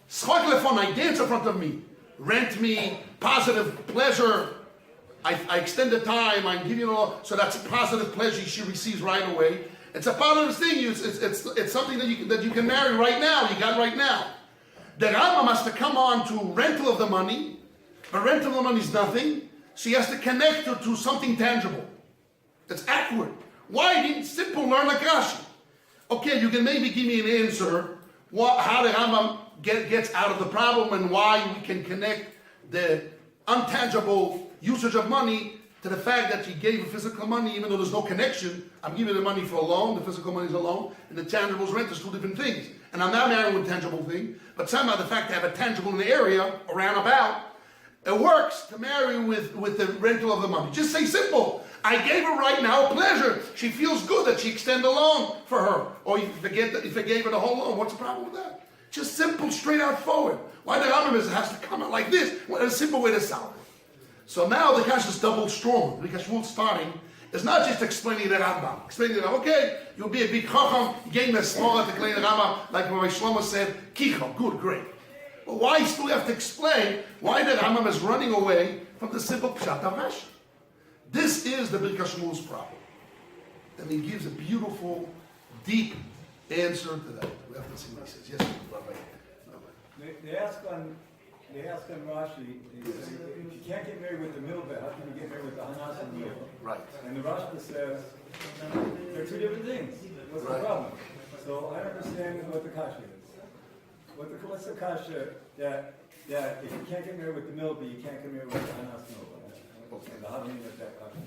Schok lefon, dance in front of me, rent me, positive pleasure, I extend the time, I'm giving you all, so that's positive pleasure she receives right away. It's a positive thing, it's something that you can marry right now, you got right now. The Rambam has to come on to rental of the money, but rental of the money is nothing, so he has to connect it to something tangible. It's accurate. Why didn't simple learn like Rashi? Okay, you can maybe give me an answer how the Rambam gets out of the problem and why we can connect the untangible usage of money to the fact that he gave physical money even though there's no connection. I'm giving the money for a loan, the physical money is a loan, and the tangible is rent is two different things. And I'm not marrying with a tangible thing, but somehow the fact to have a tangible in the area, around about, it works to marry with the rental of the money. Just say simple. I gave her right now a pleasure. She feels good that she extend a loan for her. Or if I gave her the whole loan, what's the problem with that? Just simple, straight out forward. Why the Rambam has to come out like this? Well, a simple way to solve it. So now the Kash is double strong. Because Shmuel's starting is not just explaining the Rambam. Explaining the Rambam, okay, you'll be a big chacham, you gave me a smaller to explain the Rambam, like Rabbi Shlomo said, kicho, good, great. But why you still have to explain why the Rambam is running away from the simple pshat of Rashi? This is the Birkas Shmuel's problem. And he gives a beautiful, deep answer to that. We have to see what he says. Yes, Rabbi. They ask on Rashi, they say, if you can't get married with the milveh, how can you get married with the hanas and milveh? Right. And the Rashba says, they're two different things. What's the problem? So I don't understand what the kasha is. What's the kasha that if you can't get married with the milveh, you can't get married with the hanas milveh? Okay. How do you make that kasha?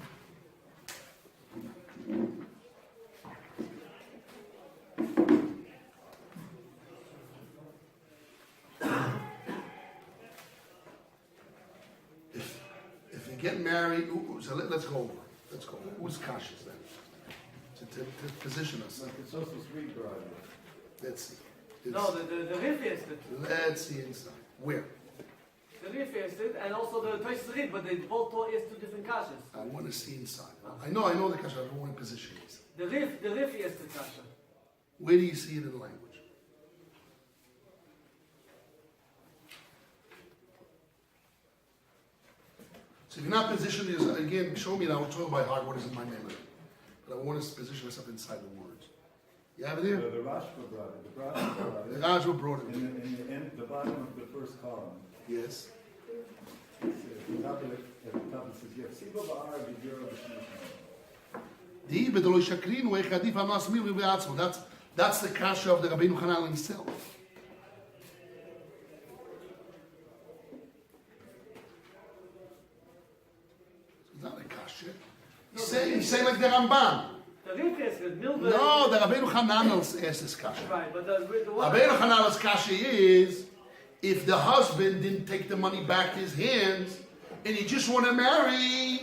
If you get married, so let's go over. Let's go. Who's cautious then? To position us. Like the social street garage. Let's see. No, the Rif is it. Let's see inside. Where? The Rif is it, and also the Toys Rif, but they both taught is two different kashas. I want to see inside. I know the kasha. I don't want to position it. The Rif is the kasha. Where do you see it in the language? So if you're not positioned, again, show me now. We're talking by heart. What is in my memory? But I want to position myself inside the words. You have it here? The Rashba brought it. The Rashba brought it. The Rajwa brought it. In the end, the bottom of the first column. Yes. At the top of it says, Yeshiva ba'ar b'gira b'shmishma. That's the kasha of the Rabbeinu Hanal himself. It's not a kasha. He's saying like the Ramban. The Rif is it. Milveh. No, the Rabbeinu Hanal asked this kasha. Right, but the one. Rabbeinu Hanal's kasha is if the husband didn't take the money back to his hands and he just want to marry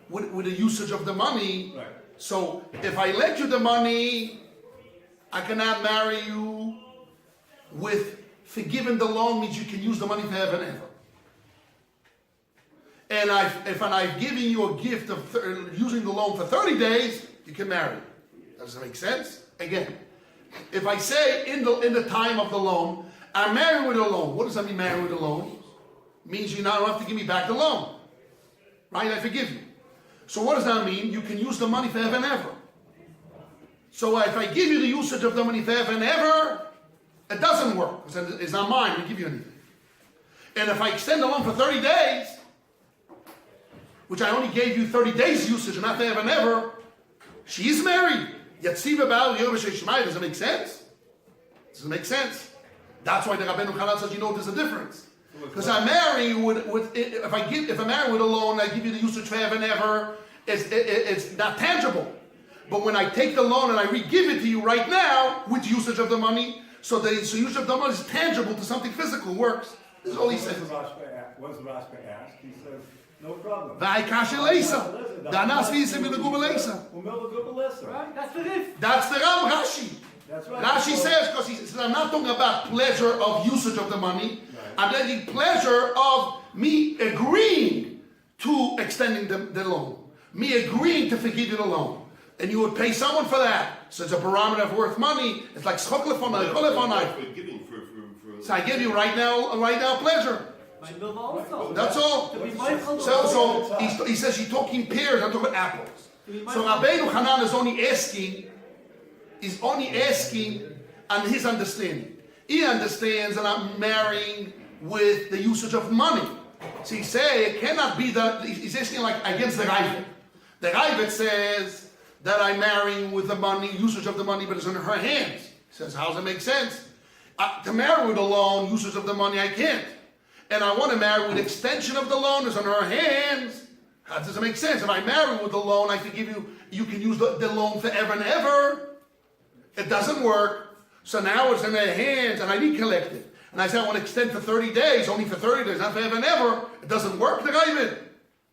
with the usage of the money. Right. So if I lend you the money, I cannot marry you with forgiving the loan means you can use the money forever and ever. And if I've given you a gift of using the loan for 30 days, you can marry. Does that make sense? Again, if I say in the time of the loan, I'm married with a loan. What does that mean, married with a loan? It means you now don't have to give me back the loan. Right? I forgive you. So what does that mean? You can use the money forever and ever. So if I give you the usage of the money forever and ever, it doesn't work. It's not mine. I don't give you anything. And if I extend the loan for 30 days, which I only gave you 30 days usage and not forever and ever, she's married. Yeshiva ba'al Yeshivah. Does it make sense? Does it make sense? That's why the Rabbeinu Hanal says, there's a difference. Because I marry if I marry with a loan, I give you the usage forever and ever. It's not tangible. But when I take the loan and I re-give it to you right now with usage of the money, So the usage of the money is tangible to something physical, works. This is all he says. What's the Rashba asked? He says, no problem. Right? That's the Ram Rashi. That's right. Rashi says, because he says, I'm not talking about pleasure of usage of the money. I'm getting pleasure of me agreeing to extending the loan. Me agreeing to forgive you the loan. And you would pay someone for that. So it's a barometer of worth money. It's like schok lefonai, kol lefonai. So I give you right now pleasure. That's all. So he says you're talking pears, I'm talking apples. So Rabbeinu Hanan is only asking on his understanding. He understands that I'm marrying with the usage of money. So he say it cannot be that he's asking like against the Ravid. The Ravid says that I'm marrying with the money, usage of the money, but it's in her hands. He says, how does it make sense? To marry with a loan, usage of the money, I can't. And I want to marry with extension of the loan, it's in her hands. How does it make sense? If I marry with the loan, I can give you can use the loan forever and ever. It doesn't work. So now it's in their hands and I need collect it. And I say I want to extend for 30 days, only for 30 days, not forever and ever. It doesn't work, the Ravid.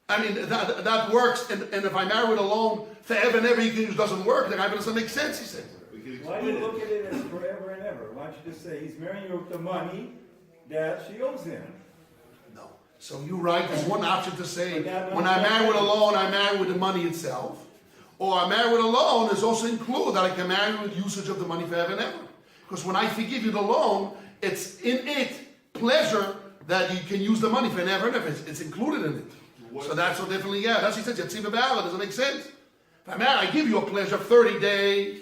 I mean, that works, and if I marry with a loan forever and ever, you can use doesn't work, the Ravid doesn't make sense, he says. Why do you look at it as forever and ever? Why don't you just say he's marrying you with the money that she owes him? No. So you're right, there's one option to say, when I marry with a loan, I marry with the money itself. Or I marry with a loan is also included that I can marry with usage of the money forever and ever. Because when I forgive you the loan, it's in it pleasure that you can use the money forever and ever. It's included in it. So that's so definitely, yeah. That's what he said, Yeshiva Ba'ala, doesn't make sense. If I give you a pleasure of 30 days,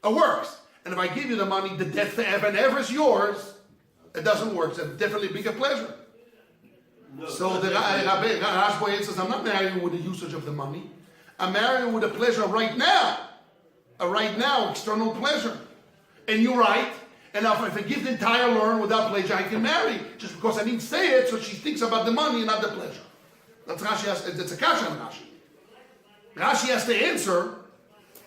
it works. And if I give you the money, the debt forever and ever is yours, it doesn't work. It's a definitely bigger pleasure. No, so the Rashba says, I'm not marrying with the usage of the money. I'm marrying with the pleasure right now. A right now, external pleasure. And you're right. And if I give the entire loan without pleasure, I can marry. Just because I didn't say it, so she thinks about the money and not the pleasure. That's Rashi. It's a kasha on Rashi. Rashi has to answer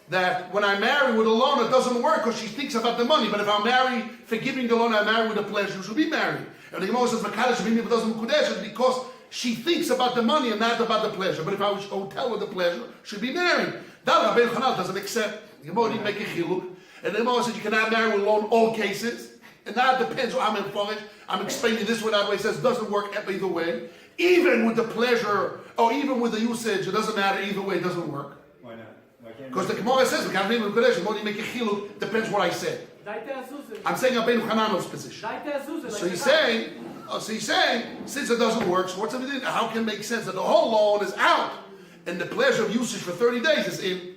that when I marry with a loan, it doesn't work because she thinks about the money. But if I marry forgiving the loan, I marry with the pleasure, we should be married. And the Gemara says, "V'kadosh doesn't kudesh," because she thinks about the money and not about the pleasure. But if I would tell her the pleasure, she'd be married. That Rabbi Chanal doesn't accept. The Gemara didn't make a chiluk. And the Gemara says you cannot marry with a loan all cases. And now it depends. I'm in Polish. I'm explaining this way, that way. It says it doesn't work either way. Even with the pleasure, or even with the usage, it doesn't matter. Either way, it doesn't work. Why not? Because the Gemara says, we can't name it Kodesh. When you make a chiluk, depends what I said. I'm saying Rabbeinu Hanan's position. So he's saying, since it doesn't work, so what's everything? How can it make sense that the whole loan is out and the pleasure of usage for 30 days is in?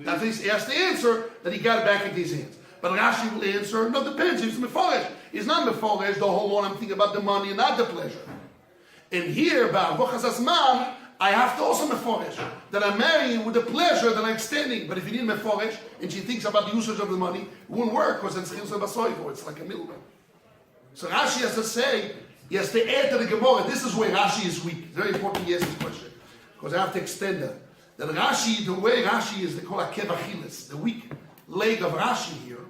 That's he has to answer that he got it back into his hands. But Rashi will answer, no, depends. He's meforesh. He's not meforesh. The whole loan, I'm thinking about the money and not the pleasure. And here, I have to also meforesh that I'm marrying with the pleasure that I'm extending. But if you need meforesh and she thinks about the usage of the money, it won't work because it's like a middleman. So Rashi has to say, he has to add to the Gemara. This is where Rashi is weak. It's very important he asks this question because I have to extend that. That Rashi, the way Rashi is, they call it kevachilis, the weak leg of Rashi here,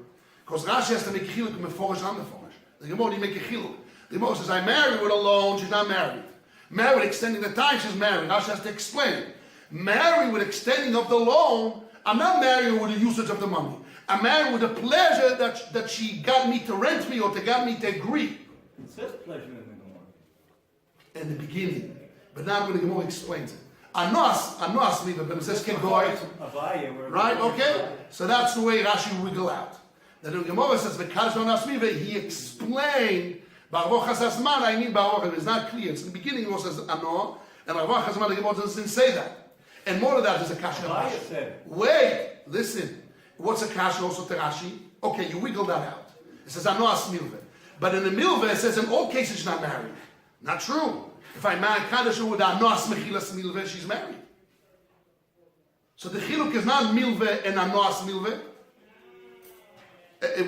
because Rashi has to make a chiluk meforesh and meforesh. The Gemara didn't make a chiluk. The Gemara says, I'm married with a loan, she's not married. Married, extending the time, she's married. Rashi has to explain. Married with extending of the loan, I'm not married with the usage of the money. I'm married with the pleasure that she got me to rent me or to got me to agree. It says pleasure in the Gemara. In the beginning. But now when the Gemara explains it. Anos me, but it says kegoy. Right? Okay? So that's the way Rashi will wiggle out. That the Gemara says, he explained, I mean, it's not clear. It's in the beginning, it says Ano, and the Gemara doesn't say that. And more of that is a kasha. Wait, listen. What's a kasha also to Rashi? Okay, you wiggle that out. It says Ano as milve. But in the milve, it says in all cases she's not married. Not true. If I marry Kaddish with Ano as mechilas milve, she's married. So the chiluk is not milve and Ano as milve,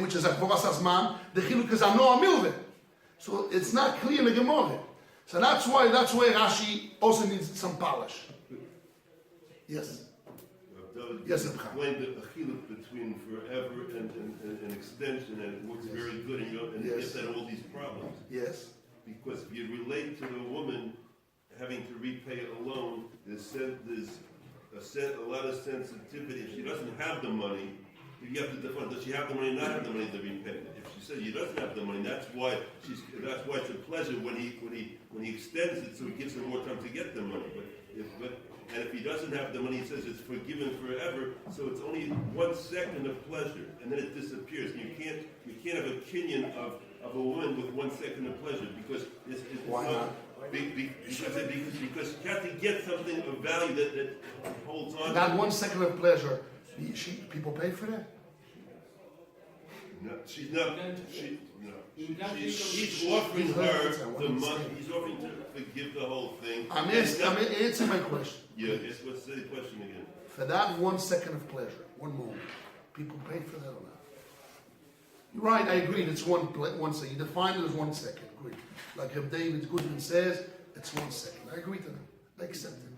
which is a Boras Asman. The chiluk is Ano milve. So it's not clear in the Gemara. So that's why Rashi also needs some polish. Yes. Rabbi, Yes, explained the chiluk between forever and extension, and it works very good, and you Yes. get that all these problems. Yes. Because if you relate to the woman having to repay a loan, there's a lot of sensitivity. If she doesn't have the money, you have to define, does she have the money or not have the money to repay it? If she says she doesn't have the money, that's why it's a pleasure when he extends it, so he gives her more time to get the money. And if he doesn't have the money, he says it's forgiven forever, so it's only 1 second of pleasure, and then it disappears. And you can't have a kinyan of a woman with 1 second of pleasure, because it's Why not? Because you have to get something of value that holds on. Not 1 second of pleasure. People pay for that? No, she's not. You can't think of- He's offering her I the understand. money. He's offering to forgive the whole thing. I'm And that- answering my question. Yeah, guess what's the question again? For that 1 second of pleasure, 1 moment, people pay for that or not? You're right, I agree, it's one second. You define it as 1 second, agree. Like if David Goodman says, it's 1 second. I agree to that. I accept it.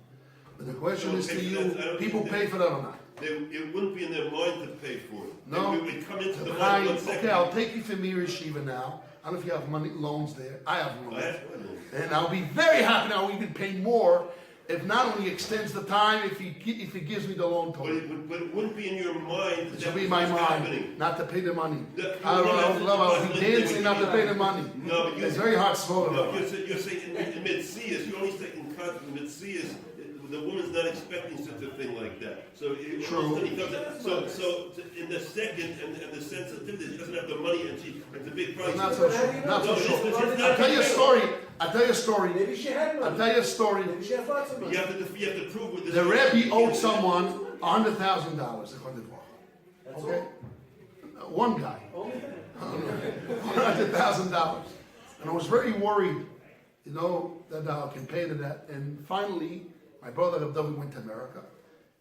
But the question is to you, people pay for that or not? It wouldn't be in their mind to pay for it. No. It would come into the Fine. mind 1 second. Okay, I'll take you for me Yeshiva now. I don't know if you have money loans there. I have I loans. have one. And I'll be very happy now. I'll even pay more if not only extends the time, if he gives me the loan But total. it wouldn't be in your mind It that should be that's my what's mind, happening. not to pay the money. I'll I'll be dancing not to pay the money. No, but It's very hard to swallow. No, you're saying in Metzias, you're only taking concept in Metzias. The woman's not expecting such a thing like that. So it True. So in the second and the sensitivity, she doesn't have the money and it's a big price. I'm not so sure. Not so No, sure. it's I'll not- tell you a story. I'll tell you a story. Maybe she had money. I'll tell you a story. Maybe she has lots of money. You have to prove with this. The Rebbe owed someone $100,000. That's Okay? One guy. all. Only $100,000. And I was very worried, that I can pay to that. And finally, my brother Rabbi went to America,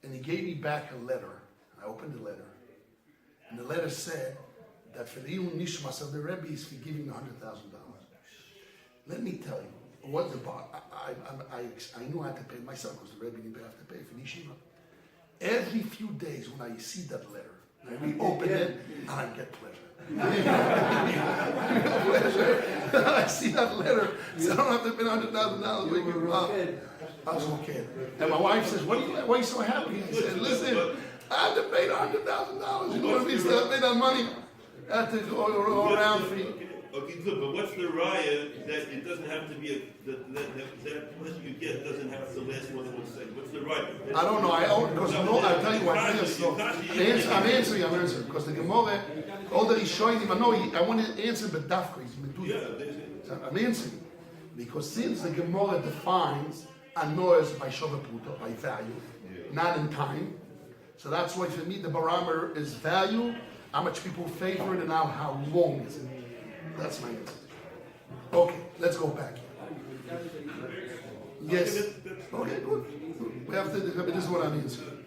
and he gave me back a letter. I opened the letter, and the letter said that for the Iyun Nishmas of the Rebbe is forgiving $100,000. Let me tell you, what the I knew I had to pay myself because the Rebbe didn't have to pay for the Yeshiva. Every few days when I see that letter, I reopen it, and I get pleasure. I see that letter, so I don't have to pay $100,000. I was okay. And my wife says, why are you so happy? I said, listen, I have to pay $100,000. You know what I mean? So I pay that money. I have to go around for you. Okay, good, but what's the raya that it doesn't have to be that pleasure you get doesn't have to last more than 1 second? What's the raya? I don't know. Because I'll tell you what. I'm answering. Because the Gemara, all that he's showing him, I want to answer, but Dafka, he's Medusa. So I'm answering. Because since the Gemara defines Anoas by Shovaputa, by value, not in time, so that's why for me the barometer is value, how much people favor it, and how long is it. That's my answer. Okay, let's go back. Yes. Okay, good. We have to, this is what I'm answering.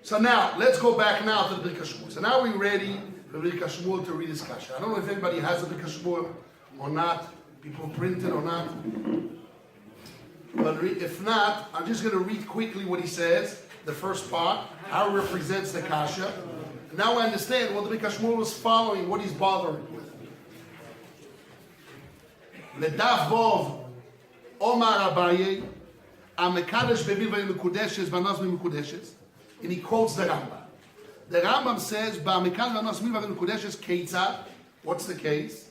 So now, let's go back now to the Birkat Shmuel. So now we're ready for Birkat Shmuel to read this kasha. I don't know if anybody has a Birkat Shmuel or not, people print it or not. But if not, I'm just going to read quickly what he says, the first part, how it represents the kasha. Now I understand what the Birkat Shmuel was following, what he's bothering with. לדף ווב, אומר אביי, המקדש בביבה מקודשת, והנוס מקודשת, and he quotes the Rambam. The Rambam says, במקדש והנוס ביבה מקודשת, כיצד? What's the case?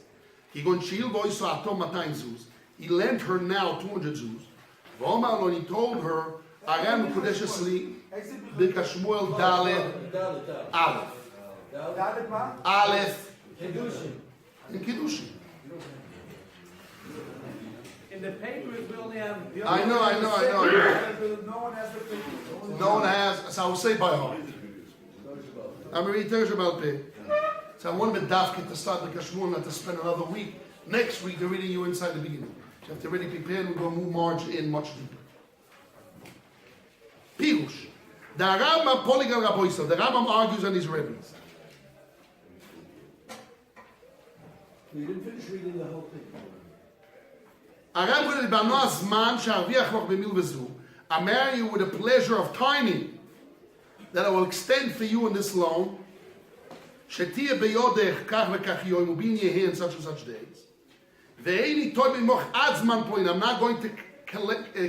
כגון שאיל בו יסועתו 200 זוז. He lent her now 200 זוז. ואומר לו, he told her, הרי מקודשת לי, ברכת שמואל ד' א'. א', in Kiddushin. In the papers, we only have. I know. No one has the picture. No one has, so I will say by heart. I'm reading Teresh about Peh. So I want to be dafkit to start the Kashmur, not to spend another week. Next week, they're reading you inside the beginning. So you have to really prepare and we're going to move march in much deeper. Pirush. The Rambam Poligal Raboisa. The Rambam argues on his rabbis. You didn't finish reading the whole thing. הרב קורא לבנו הזמן שהרוויח לך במיל וזו, I marry you with a pleasure of timing. that I will extend for you in this loan. Shetia beyodech kach v'kach yoyim will be in your hand such and such days. Ve'eni toy mimoch adzman poin. I'm not going to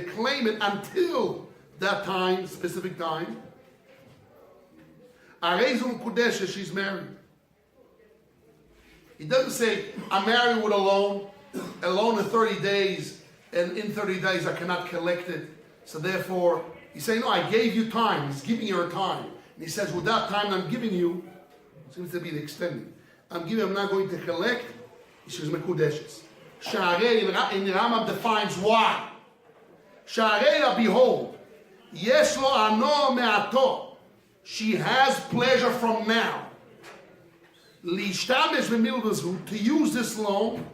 claim it until that time, specific time. Arezum kudesha, she's married. He doesn't say, I'm married with a loan in 30 days, and in 30 days I cannot collect it. So therefore, he's saying, no, I gave you time. He's giving you a time. And he says, with that time I'm giving you, seems to be the extending. I'm not going to collect. He says, mekudeshes. Sha'arei, in the Rambam defines why. Sha'arei, behold, yesh lo ano me'ato. She has pleasure from now. L'ishtamesh b'milvazu, to use this loan,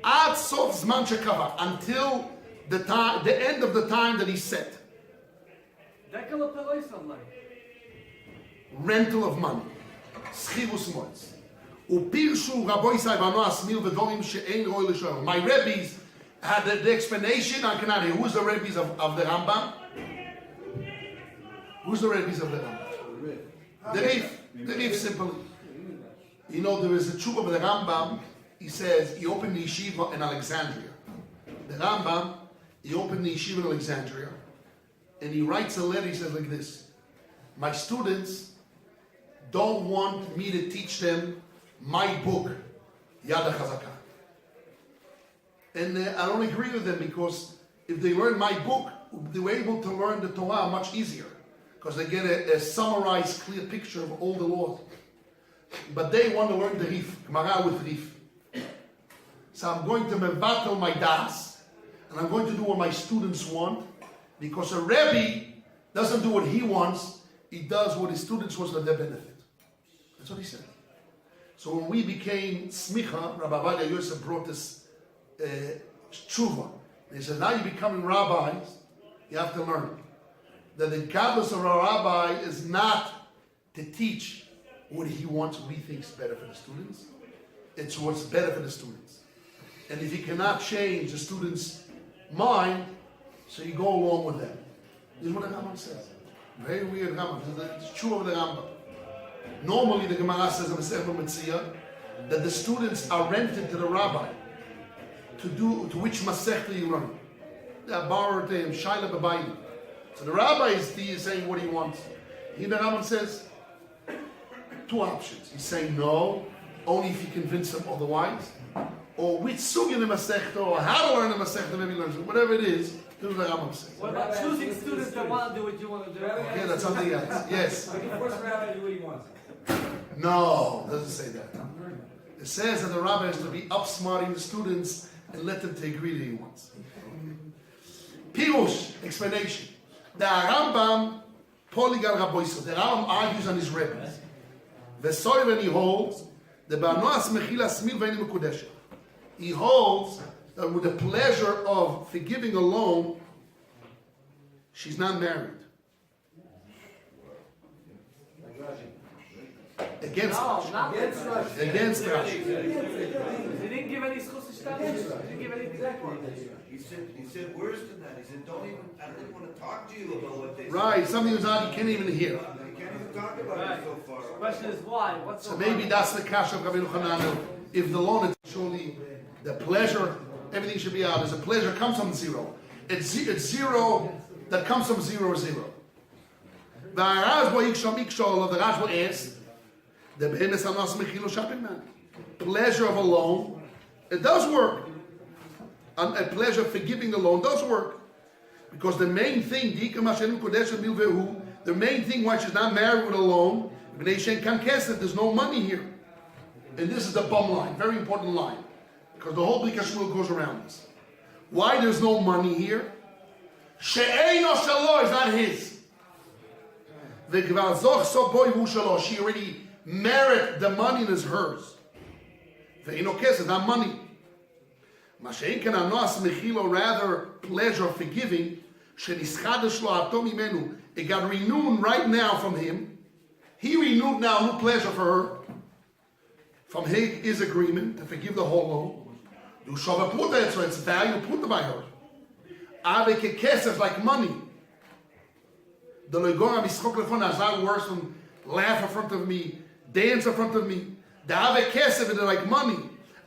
ad sof zman shekava, until the end of the time that he set. Rental of money. Schivus moitz. Upirshu Rabbi Isai v'ano asmil v'dorim she'ein roi l'shoel. My rabbis had the explanation. I cannot hear. Who's the rabbis of the Rambam? Who's the rabbis of the Rambam? The Rif simply. You know, there is a tshuva of the Rambam. He says he opened the Yeshiva in Alexandria. The Rambam, he opened the Yeshiva in Alexandria, and he writes a letter. He says like this: my students don't want me to teach them my book, Yad HaChazaka. And I don't agree with them, because if they learn my book, they were able to learn the Torah much easier, because they get a summarized, clear picture of all the laws. But they want to learn the Rif, Gemara with Rif. So I'm going to mevatel my das, and I'm going to do what my students want, because a Rebbe doesn't do what he wants, he does what his students want for their benefit. That's what he said. So when we became smicha, Rabbi Vadia Yosef brought this tshuva. And he said, now you're becoming rabbis, you have to learn that the godless of a rabbi is not to teach what he wants, what he thinks is better for the students. It's what's better for the students. And if you cannot change the student's mind, so you go along with them. This is what the Rambam says. Very weird Rambam. It's true of the Rambam. Normally the Gemara says in Masechet Metzia that the students are rented to the rabbi to which Masechta you learn. They are borrowed to him, Shaila Babayim. So the rabbi is saying what he wants. Here the Rambam says two options. He's saying no, only if you convince them otherwise, or which sugya the Masechta, or how to learn the Masechta, maybe learn it. Whatever it is, this is what the Rambam says. What about choosing students that want to do what you want to do? Yeah, that's something else. Yes. Like the first rabbi to do what he wants. No, it doesn't say that. It says that the rabbi has to be upsmarting the students and let them to agree that he wants. Pirush, explanation. The Rambam, Poligal Rabboiso, the Rambam argues on his rabbis. Vesoy when he holds, the Banoas Mechila Smil Veini Mekudesha. He holds that with the pleasure of forgiving a loan, she's not married. Against Rosh. Against Rosh. Against Rosh. He didn't give any schus to start. He didn't give anything back. He said worse than that. He said, I don't even want to talk to you about what they said. Right, something was on, you can't even hear. You can't even talk about it so far. The question is why? What's So maybe that's the kasha of Rabbi Yochanan. If the loan is surely the pleasure, everything should be out. There's a pleasure comes from zero. It's zero that comes from 0, 0. The Rashba Ikshol of the Rashba is the Behemes Anas Mechilo Shapinman. Pleasure of a loan, it does work. And a pleasure for giving the loan does work. Because the main thing, the main thing why she's not married with a loan, there's no money here. And this is the bum line, very important line. Because the whole Blikashmul goes around this. Why there's no money here? She'eino shalo is not his. She already merit the money is hers. Ve'ino kesed, not money. Rather, pleasure of forgiving. It got renewed right now from him. He renewed now new pleasure for her. From his agreement to forgive the whole loan. So it's value put by her. Like money. The legora mischok lefon azar worse than laugh in front of me, dance in front of me. The have kesef and they're like money.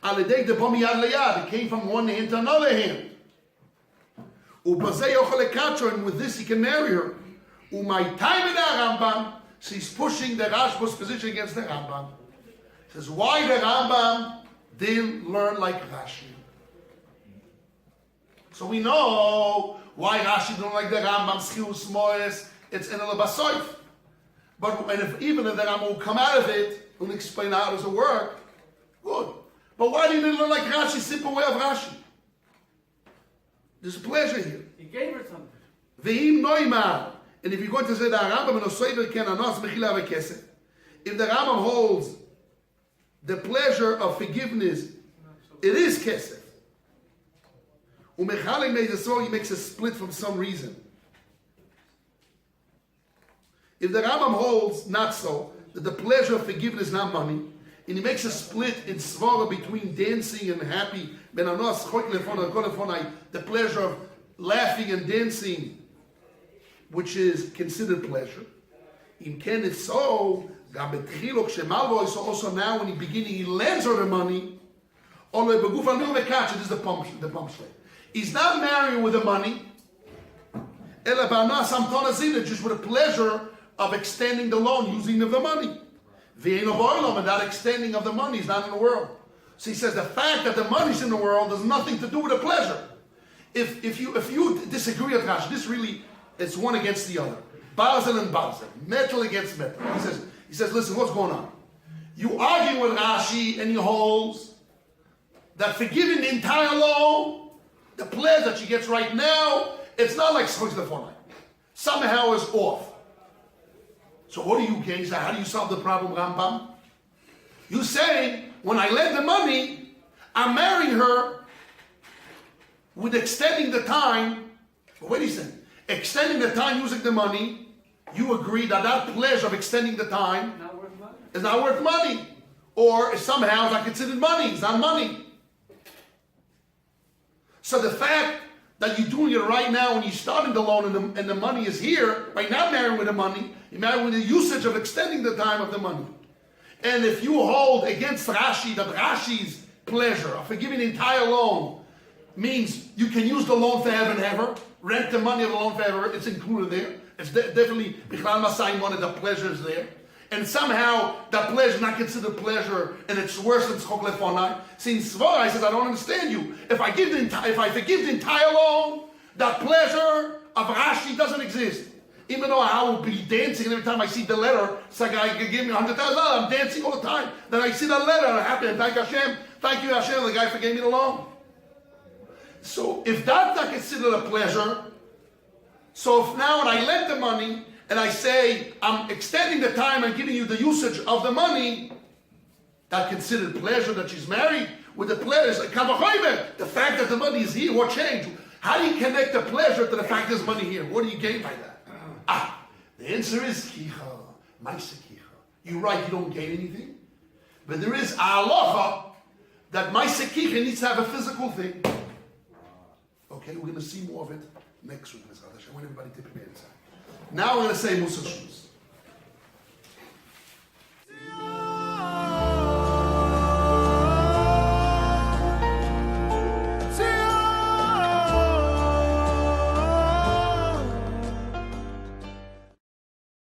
Alidei de bomi yad leyad. It came from one hand to another hand. Ubazei yochel lekatro, and with this he can marry her. Umay time in the Rambam. So he's pushing the Rashba's position against the Rambam. He says, why the Rambam didn't learn like Rashi? So we know why Rashi didn't like the Rambam, Schius Moes, it's in a Basoif. But even if the Rambam will come out of it and explain how does it work, good. But why didn't he learn like Rashi, simple way of Rashi? There's a pleasure here. He gave her something. Ve'im noima. And if you're going to say the Rambam if the Rambam holds the pleasure of forgiveness, it is kesef. Umechalik made it so he makes a split from some reason. If the Rambam holds not so, that the pleasure of forgiveness is not money, and he makes a split in svara between dancing and happy, the pleasure of laughing and dancing, which is considered pleasure. If so, also now when he beginning he lends her the money. This is the pump straight. He's not marrying with the money, just with the pleasure of extending the loan, using of the money. And that extending of the money is not in the world. So he says the fact that the money's in the world has nothing to do with the pleasure. If you disagree with Rashi, this really it's one against the other. Barzel and Barzel, metal against metal. He says, listen, what's going on? You argue with Rashi and he holds that forgiving the entire loan, the pleasure that she gets right now, it's not like Schutz Lefonai. Somehow is off. So what do you gain? He said, how do you solve the problem, Rambam? You say, when I lend the money, I'm marrying her with extending the time. But wait a second. Extending the time using the money, you agree that that pleasure of extending the time is not worth money. Or somehow it's not considered money. It's not money. So the fact that you're doing it right now when you're starting the loan and the money is here, by not marrying with the money, you're marrying with the usage of extending the time of the money. And if you hold against Rashi that Rashi's pleasure of forgiving the entire loan means you can use the loan forever and ever, rent the money of the loan forever, it's included there. It's definitely, Bichlal Masayim wanted the pleasure is there. And somehow that pleasure is not considered pleasure and it's worse than Tzchok Lefonai. See, in Svara, he says, I don't understand you. If I forgive the entire loan, that pleasure of Rashi doesn't exist. Even though I will be dancing every time I see the letter, it's like I can give me $100,000, I'm dancing all the time. Then I see the letter, I'm happy, and thank Hashem, thank you Hashem, the guy forgave me the loan. So if that's not considered a pleasure, so if now when I lend the money, and I say, I'm extending the time and giving you the usage of the money, that considered pleasure that she's married with the pleasure, the fact that the money is here, what changed? How do you connect the pleasure to the fact there's money here? What do you gain by that? The answer is kicha, maisa kicha. You're right, you don't gain anything. But there is halacha that maisa kicha needs to have a physical thing. Okay, we're going to see more of it next week. I want everybody to prepare inside. Now we're going to say Musa Shus.